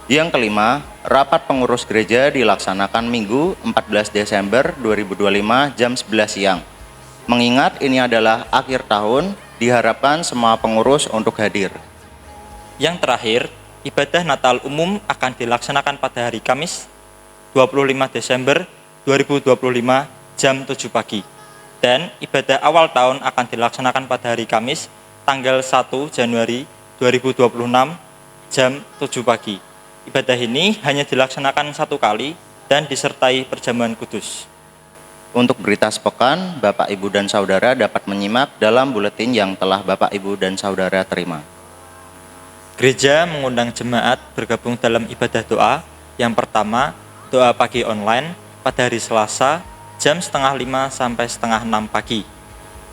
Yang kelima, rapat pengurus gereja dilaksanakan Minggu 14 Desember 2025 jam 11 siang. Mengingat ini adalah akhir tahun, diharapkan semua pengurus untuk hadir. Yang terakhir, ibadah Natal umum akan dilaksanakan pada hari Kamis 25 Desember 2025 jam 7 pagi. Dan ibadah awal tahun akan dilaksanakan pada hari Kamis, tanggal 1 Januari 2026, jam 7 pagi. Ibadah ini hanya dilaksanakan satu kali dan disertai perjamuan kudus. Untuk berita sepekan, Bapak, Ibu, dan Saudara dapat menyimak dalam buletin yang telah Bapak, Ibu, dan Saudara terima. Gereja mengundang jemaat bergabung dalam ibadah doa. Yang pertama, doa pagi online pada hari Selasa, jam 4:30 sampai 5:30 pagi.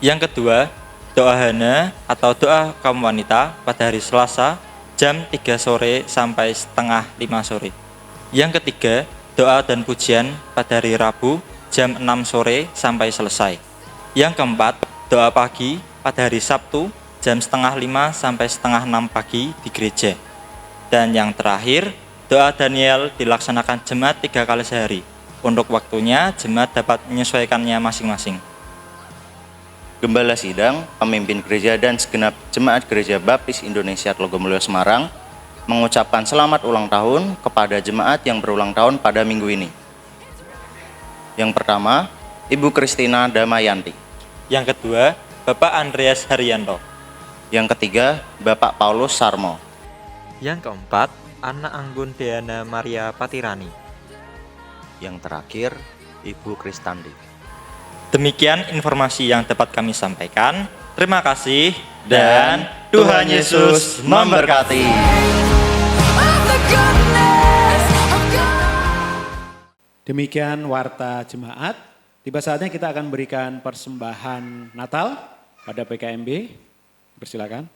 Yang kedua, doa Hana atau doa kaum wanita pada hari Selasa, jam 3 sore sampai 4:30 sore. Yang ketiga, doa dan pujian pada hari Rabu, jam 6 sore sampai selesai. Yang keempat, doa pagi pada hari Sabtu, jam 5:30 sampai 5:30 pagi di gereja. Dan yang terakhir, doa Daniel dilaksanakan jemaat 3 kali sehari. Untuk waktunya, jemaat dapat menyesuaikannya masing-masing. Gembala Sidang, pemimpin gereja dan segenap jemaat Gereja Baptis Indonesia Logomulyo Semarang mengucapkan selamat ulang tahun kepada jemaat yang berulang tahun pada minggu ini. Yang pertama, Ibu Kristina Damayanti. Yang kedua, Bapak Andreas Haryanto. Yang ketiga, Bapak Paulus Sarmo. Yang keempat, Anna Anggun Deana Maria Patirani. Yang terakhir, Ibu Kristandi. Demikian informasi yang dapat kami sampaikan. Terima kasih dan Tuhan Yesus memberkati. Demikian warta jemaat. Tiba saatnya kita akan berikan persembahan Natal pada PKMB. Persilakan.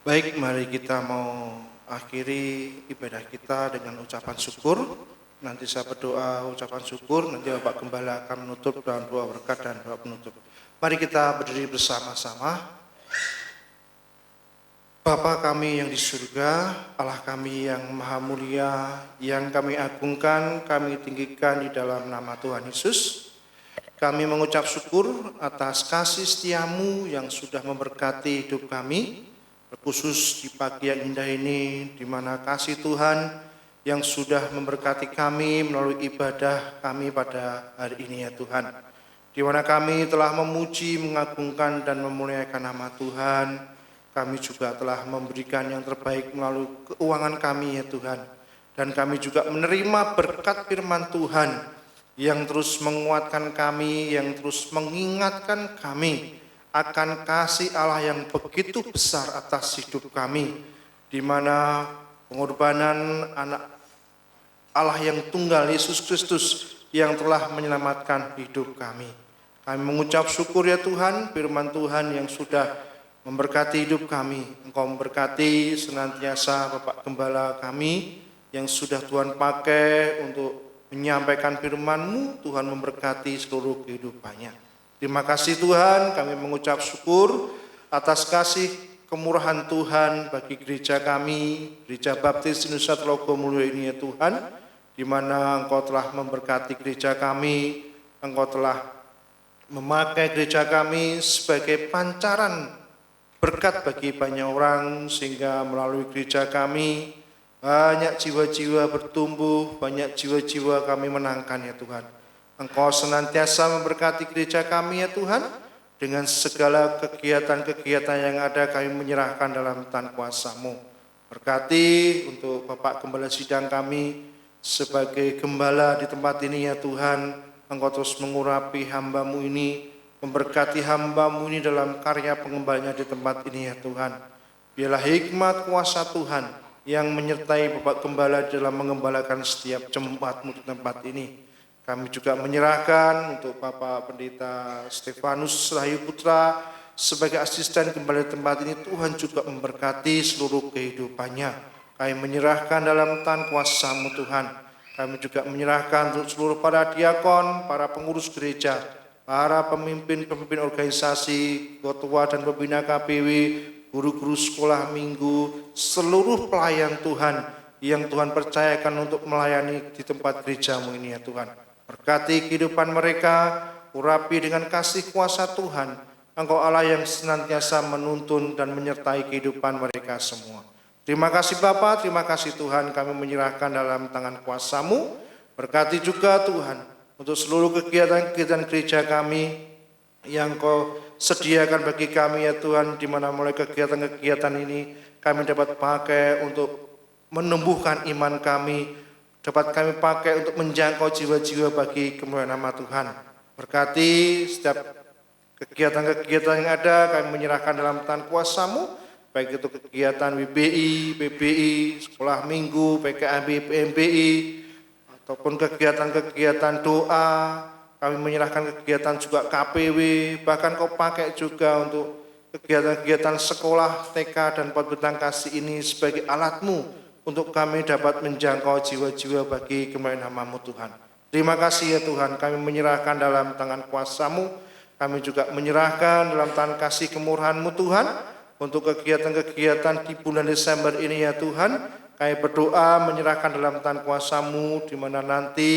Baik, mari kita mau akhiri ibadah kita dengan ucapan syukur. Nanti saya berdoa ucapan syukur, nanti Bapak Gembala akan menutup dengan doa berkat dan doa penutup. Mari kita berdiri bersama-sama. Bapa kami yang di surga, Allah kami yang maha mulia, yang kami agungkan, kami tinggikan di dalam nama Tuhan Yesus. Kami mengucap syukur atas kasih setiamu yang sudah memberkati hidup kami, khusus di pagi yang indah ini, di mana kasih Tuhan yang sudah memberkati kami melalui ibadah kami pada hari ini ya Tuhan. Di mana kami telah memuji, mengagungkan dan memuliakan nama Tuhan, kami juga telah memberikan yang terbaik melalui keuangan kami ya Tuhan. Dan kami juga menerima berkat firman Tuhan yang terus menguatkan kami, yang terus mengingatkan kami akan kasih Allah yang begitu besar atas hidup kami, di mana pengorbanan anak Allah yang tunggal Yesus Kristus yang telah menyelamatkan hidup kami. Kami mengucap syukur ya Tuhan, firman Tuhan yang sudah memberkati hidup kami. Engkau memberkati senantiasa Bapak Gembala kami yang sudah Tuhan pakai untuk menyampaikan firman-Mu. Tuhan memberkati seluruh kehidupannya. Terima kasih Tuhan, kami mengucap syukur atas kasih kemurahan Tuhan bagi gereja kami, Gereja Baptis Indonesia Telogomulyo ini ya Tuhan, di mana Engkau telah memberkati gereja kami, Engkau telah memakai gereja kami sebagai pancaran berkat bagi banyak orang, sehingga melalui gereja kami banyak jiwa-jiwa bertumbuh, banyak jiwa-jiwa kami menangkan ya Tuhan. Engkau senantiasa memberkati gereja kami ya Tuhan, dengan segala kegiatan-kegiatan yang ada kami menyerahkan dalam tangan kuasa-Mu. Berkati untuk Bapak Gembala Sidang kami sebagai gembala di tempat ini ya Tuhan. Engkau terus mengurapi hamba-Mu ini, memberkati hamba-Mu ini dalam karya pengembalanya di tempat ini ya Tuhan. Biarlah hikmat kuasa Tuhan yang menyertai Bapak Gembala dalam mengembalakan setiap jemaat-Mu di tempat ini. Kami juga menyerahkan untuk Bapak Pendeta Stefanus Rahayu Putra sebagai asisten gembala di tempat ini. Tuhan juga memberkati seluruh kehidupannya. Kami menyerahkan dalam tangan kuasa-Mu Tuhan. Kami juga menyerahkan untuk seluruh para diakon, para pengurus gereja, para pemimpin-pemimpin organisasi, ketua dan pembina KPW, guru-guru sekolah minggu, seluruh pelayan Tuhan yang Tuhan percayakan untuk melayani di tempat gereja-Mu ini ya Tuhan. Berkati kehidupan mereka, urapi dengan kasih kuasa Tuhan. Engkau Allah yang senantiasa menuntun dan menyertai kehidupan mereka semua. Terima kasih Bapa, terima kasih Tuhan, kami menyerahkan dalam tangan kuasa-Mu. Berkati juga Tuhan untuk seluruh kegiatan-kegiatan gereja kami yang Kau sediakan bagi kami ya Tuhan, di mana mulai kegiatan-kegiatan ini kami dapat pakai untuk menumbuhkan iman kami, dapat kami pakai untuk menjangkau jiwa-jiwa bagi kemuliaan nama Tuhan. Berkati setiap kegiatan-kegiatan yang ada, kami menyerahkan dalam tangan kuasa-Mu, baik itu kegiatan WBI, PBI, sekolah minggu, PKMB, PMBI, ataupun kegiatan-kegiatan doa. Kami menyerahkan kegiatan juga KPW, bahkan Kau pakai juga untuk kegiatan-kegiatan sekolah TK dan Pembentang Kasih ini sebagai alat-Mu untuk kami dapat menjangkau jiwa-jiwa bagi kemuliaan nama-Mu Tuhan. Terima kasih ya Tuhan, kami menyerahkan dalam tangan kuasa-Mu, kami juga menyerahkan dalam tangan kasih kemurahan-Mu Tuhan, untuk kegiatan-kegiatan di bulan Desember ini ya Tuhan. Kami berdoa menyerahkan dalam tangan kuasa-Mu, di mana nanti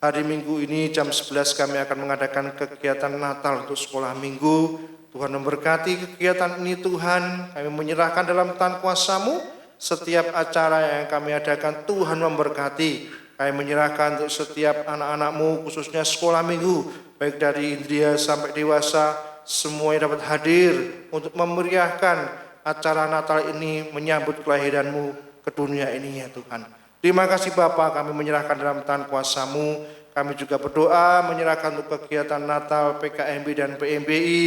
hari Minggu ini jam 11 kami akan mengadakan kegiatan Natal untuk sekolah minggu. Tuhan memberkati kegiatan ini Tuhan, kami menyerahkan dalam tangan kuasa-Mu. Setiap acara yang kami adakan Tuhan memberkati. Kami menyerahkan untuk setiap anak-anak-Mu, khususnya sekolah minggu, baik dari Indria sampai dewasa, semuanya dapat hadir untuk memeriahkan acara Natal ini, menyambut kelahiran-Mu ke dunia ini ya Tuhan. Terima kasih Bapa, kami menyerahkan dalam tangan kuasa-Mu. Kami juga berdoa menyerahkan untuk kegiatan Natal PKMB dan PMBI.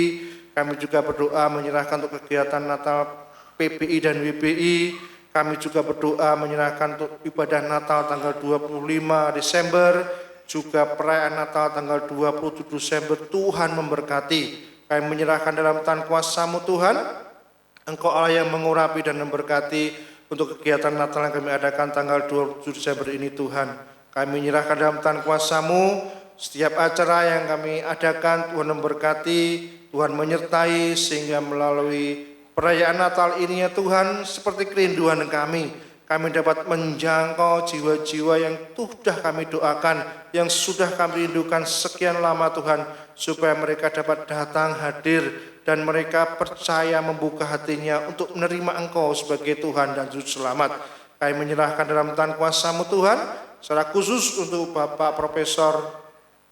Kami juga berdoa menyerahkan untuk kegiatan Natal PPI dan WBI. Kami juga berdoa menyerahkan untuk ibadah Natal tanggal 25 Desember, juga perayaan Natal tanggal 27 Desember. Tuhan memberkati. Kami menyerahkan dalam tangan kuasa-Mu Tuhan. Engkau Allah yang mengurapi dan memberkati untuk kegiatan Natal yang kami adakan tanggal 27 Desember ini Tuhan. Kami menyerahkan dalam tangan kuasa-Mu setiap acara yang kami adakan. Tuhan memberkati, Tuhan menyertai, sehingga melalui perayaan Natal ini ya Tuhan, seperti kerinduan kami dapat menjangkau jiwa-jiwa yang sudah kami doakan, yang sudah kami rindukan sekian lama Tuhan, supaya mereka dapat datang hadir dan mereka percaya membuka hatinya untuk menerima Engkau sebagai Tuhan dan Juru Selamat. Kami menyerahkan dalam tangan kuasa-Mu Tuhan, secara khusus untuk Bapak Profesor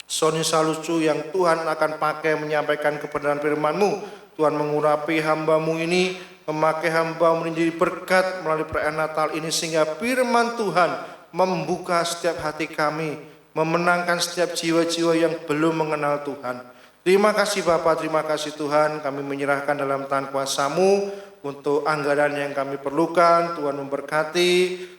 Sony Salucu yang Tuhan akan pakai menyampaikan kebenaran firman-Mu. Tuhan mengurapi hamba-Mu ini, memakai hamba-Mu menjadi berkat melalui perayaan Natal ini, sehingga firman Tuhan membuka setiap hati kami, memenangkan setiap jiwa-jiwa yang belum mengenal Tuhan. Terima kasih Bapa, terima kasih Tuhan. Kami menyerahkan dalam tangan kuasa-Mu untuk anggaran yang kami perlukan. Tuhan memberkati.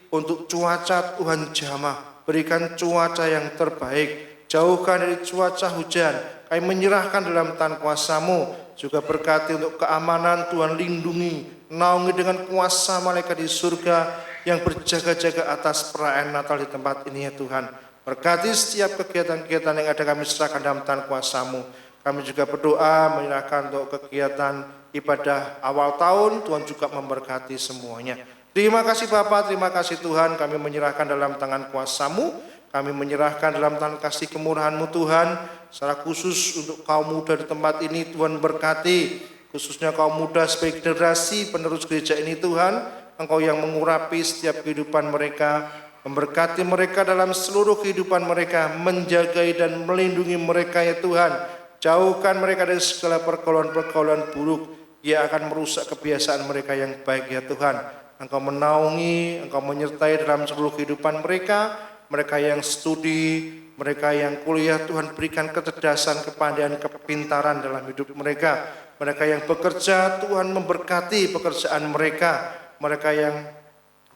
Untuk cuaca Tuhan jamah, berikan cuaca yang terbaik, jauhkan dari cuaca hujan. Kami menyerahkan dalam tangan kuasa-Mu. Juga berkati untuk keamanan, Tuhan lindungi, naungi dengan kuasa malaikat di surga yang berjaga-jaga atas perayaan Natal di tempat ini ya Tuhan. Berkati setiap kegiatan-kegiatan yang ada kami serahkan dalam tangan kuasa-Mu. Kami juga berdoa menyerahkan untuk kegiatan ibadah awal tahun, Tuhan juga memberkati semuanya. Terima kasih Bapa, terima kasih Tuhan, kami menyerahkan dalam tangan kuasa-Mu. Kami menyerahkan dalam tangan kasih kemurahan-Mu Tuhan, secara khusus untuk kaum muda di tempat ini Tuhan berkati, khususnya kaum muda sebagai generasi penerus gereja ini Tuhan. Engkau yang mengurapi setiap kehidupan mereka, memberkati mereka dalam seluruh kehidupan mereka, menjagai dan melindungi mereka ya Tuhan. Jauhkan mereka dari segala pergaulan-pergaulan buruk yang akan merusak kebiasaan mereka yang baik ya Tuhan. Engkau menaungi, Engkau menyertai dalam seluruh kehidupan mereka. Mereka yang studi, mereka yang kuliah, Tuhan berikan kecerdasan, kepandaian, kepintaran dalam hidup mereka. Mereka yang bekerja, Tuhan memberkati pekerjaan mereka. Mereka yang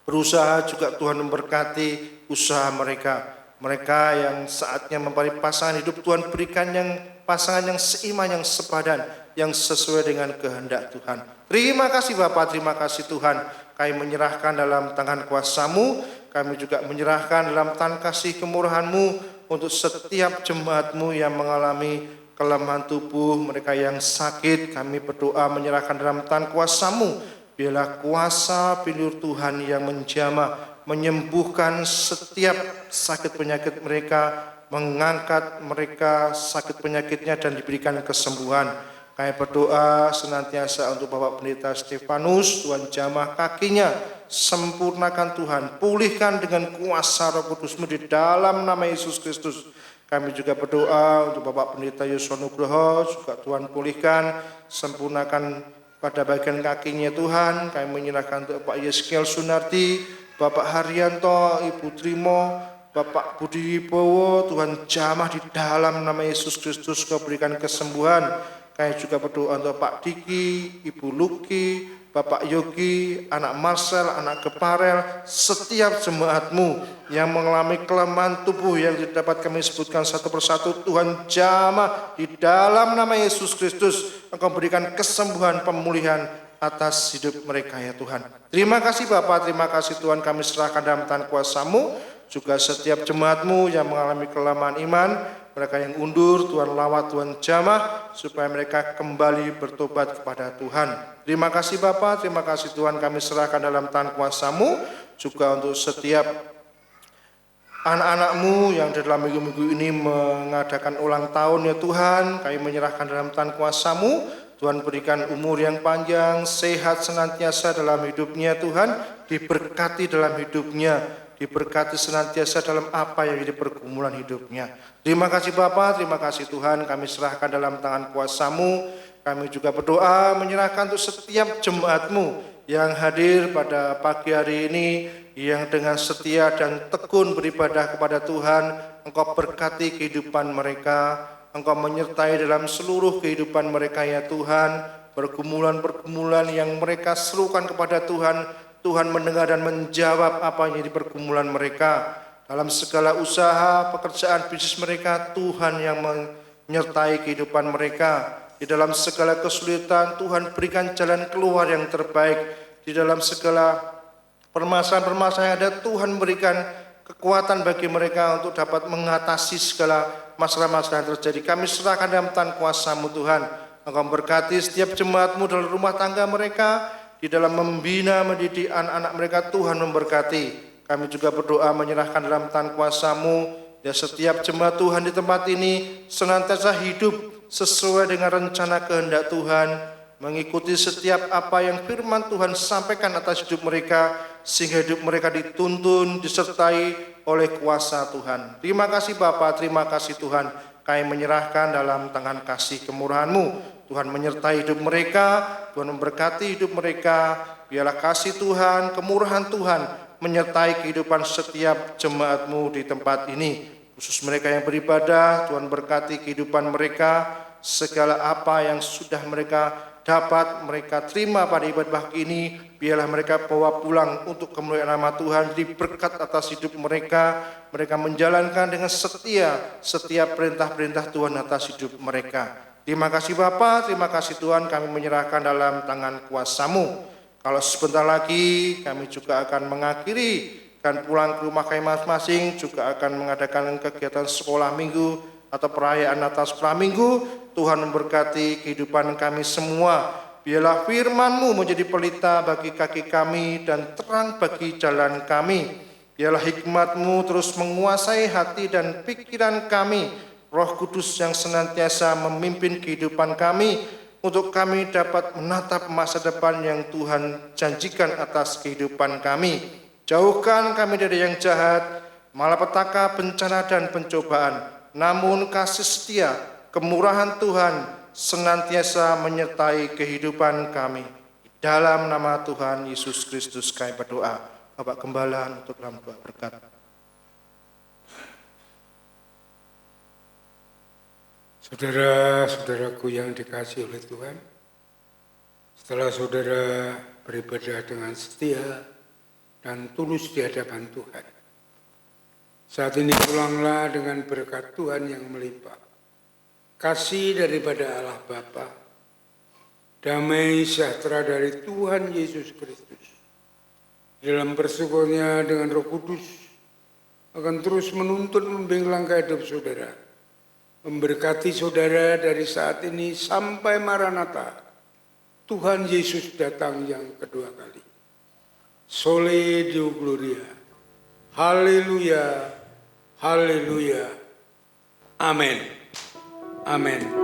berusaha juga Tuhan memberkati usaha mereka. Mereka yang saatnya mencari pasangan hidup, Tuhan berikan yang pasangan yang seiman, yang sepadan, yang sesuai dengan kehendak Tuhan. Terima kasih Bapa, terima kasih Tuhan. Kami menyerahkan dalam tangan kuasa-Mu. Kami juga menyerahkan dalam tangan kasih kemurahan-Mu untuk setiap jemaat-Mu yang mengalami kelemahan tubuh, mereka yang sakit. Kami berdoa menyerahkan dalam tangan kuasa-Mu. Biarlah kuasa pilur Tuhan yang menjamah, menyembuhkan setiap sakit penyakit mereka, mengangkat mereka sakit penyakitnya dan diberikan kesembuhan. Kami berdoa senantiasa untuk Bapak Pendeta Stefanus, Tuhan jamah kakinya, sempurnakan Tuhan, pulihkan dengan kuasa Roh Kudus-Mu di dalam nama Yesus Kristus. Kami juga berdoa untuk Bapak Pendeta Yusuf Nugroho, juga Tuhan pulihkan, sempurnakan pada bagian kakinya Tuhan. Kami menyerahkan untuk Pak Yeskiel Sunardi, Bapak Haryanto, Ibu Trimo, Bapak Budi Wibowo, Tuhan jamah di dalam nama Yesus Kristus, Kau berikan kesembuhan. Kami juga berdoa untuk Pak Diki, Ibu Luki, Bapak Yogi, anak Marcel, anak Keparel, setiap jemaat-Mu yang mengalami kelemahan tubuh yang tidak dapat kami sebutkan satu persatu, Tuhan jamah di dalam nama Yesus Kristus, Engkau berikan kesembuhan, pemulihan atas hidup mereka ya Tuhan. Terima kasih Bapak, terima kasih Tuhan, kami serahkan dalam tangan kuasa-Mu. Juga setiap jemaat-Mu yang mengalami kelemahan iman, mereka yang undur, Tuhan lawat, Tuhan jamah, supaya mereka kembali bertobat kepada Tuhan. Terima kasih Bapa, terima kasih Tuhan, kami serahkan dalam tangan kuasa-Mu, juga untuk setiap anak-anak-Mu yang dalam minggu-minggu ini mengadakan ulang tahun ya Tuhan, kami menyerahkan dalam tangan kuasa-Mu. Tuhan berikan umur yang panjang, sehat senantiasa dalam hidupnya Tuhan, diberkati dalam hidupnya, diberkati senantiasa dalam apa yang jadi pergumulan hidupnya. Terima kasih Bapa, terima kasih Tuhan, kami serahkan dalam tangan kuasa-Mu. Kami juga berdoa menyerahkan untuk setiap jemaat-Mu yang hadir pada pagi hari ini, yang dengan setia dan tekun beribadah kepada Tuhan. Engkau berkati kehidupan mereka, Engkau menyertai dalam seluruh kehidupan mereka ya Tuhan. Pergumulan-pergumulan yang mereka serukan kepada Tuhan, Tuhan mendengar dan menjawab apa yang jadi pergumulan mereka. Dalam segala usaha, pekerjaan, bisnis mereka, Tuhan yang menyertai kehidupan mereka. Di dalam segala kesulitan, Tuhan berikan jalan keluar yang terbaik. Di dalam segala permasalahan-permasalahan yang ada, Tuhan berikan kekuatan bagi mereka untuk dapat mengatasi segala masalah-masalah yang terjadi. Kami serahkan dalam tangan kuasa-Mu Tuhan. Engkau berkati setiap jemaat-Mu dalam rumah tangga mereka, di dalam membina, mendidik anak-anak mereka, Tuhan memberkati. Kami juga berdoa menyerahkan dalam tangan kuasa-Mu, ya setiap jemaat Tuhan di tempat ini senantiasa hidup sesuai dengan rencana kehendak Tuhan, mengikuti setiap apa yang firman Tuhan sampaikan atas hidup mereka, sehingga hidup mereka dituntun, disertai oleh kuasa Tuhan. Terima kasih Bapa, terima kasih Tuhan, kami menyerahkan dalam tangan kasih kemurahan-Mu. Tuhan menyertai hidup mereka, Tuhan memberkati hidup mereka. Biarlah kasih Tuhan, kemurahan Tuhan menyertai kehidupan setiap jemaat-Mu di tempat ini. Khusus mereka yang beribadah, Tuhan berkati kehidupan mereka. Segala apa yang sudah mereka dapat, mereka terima pada ibadah pagi ini, biarlah mereka bawa pulang untuk kemuliaan nama Tuhan. Jadi berkat atas hidup mereka, mereka menjalankan dengan setia setiap perintah-perintah Tuhan atas hidup mereka. Terima kasih Bapa, terima kasih Tuhan, kami menyerahkan dalam tangan kuasa-Mu. Kalau sebentar lagi kami juga akan mengakhiri, akan pulang ke rumah kami masing-masing, juga akan mengadakan kegiatan sekolah minggu atau perayaan Natal sekolah minggu. Tuhan memberkati kehidupan kami semua. Biarlah firman-Mu menjadi pelita bagi kaki kami dan terang bagi jalan kami. Biarlah hikmat-Mu terus menguasai hati dan pikiran kami. Roh Kudus yang senantiasa memimpin kehidupan kami, untuk kami dapat menatap masa depan yang Tuhan janjikan atas kehidupan kami. Jauhkan kami dari yang jahat, malapetaka, bencana dan pencobaan. Namun kasih setia, kemurahan Tuhan senantiasa menyertai kehidupan kami. Dalam nama Tuhan Yesus Kristus kami berdoa. Bapak Gembala untuk dalam doa berkat. Saudara-saudaraku yang dikasihi oleh Tuhan, setelah saudara beribadah dengan setia dan tulus di hadapan Tuhan, saat ini pulanglah dengan berkat Tuhan yang melimpah, kasih daripada Allah Bapa, damai sejahtera dari Tuhan Yesus Kristus, dalam bersyukurnya dengan Roh Kudus akan terus menuntun membimbing langkah hidup saudara, memberkati saudara dari saat ini sampai Maranatha, Tuhan Yesus datang yang kedua kali. Soli Deo Gloria. Haleluya. Haleluya. Amin. Amin.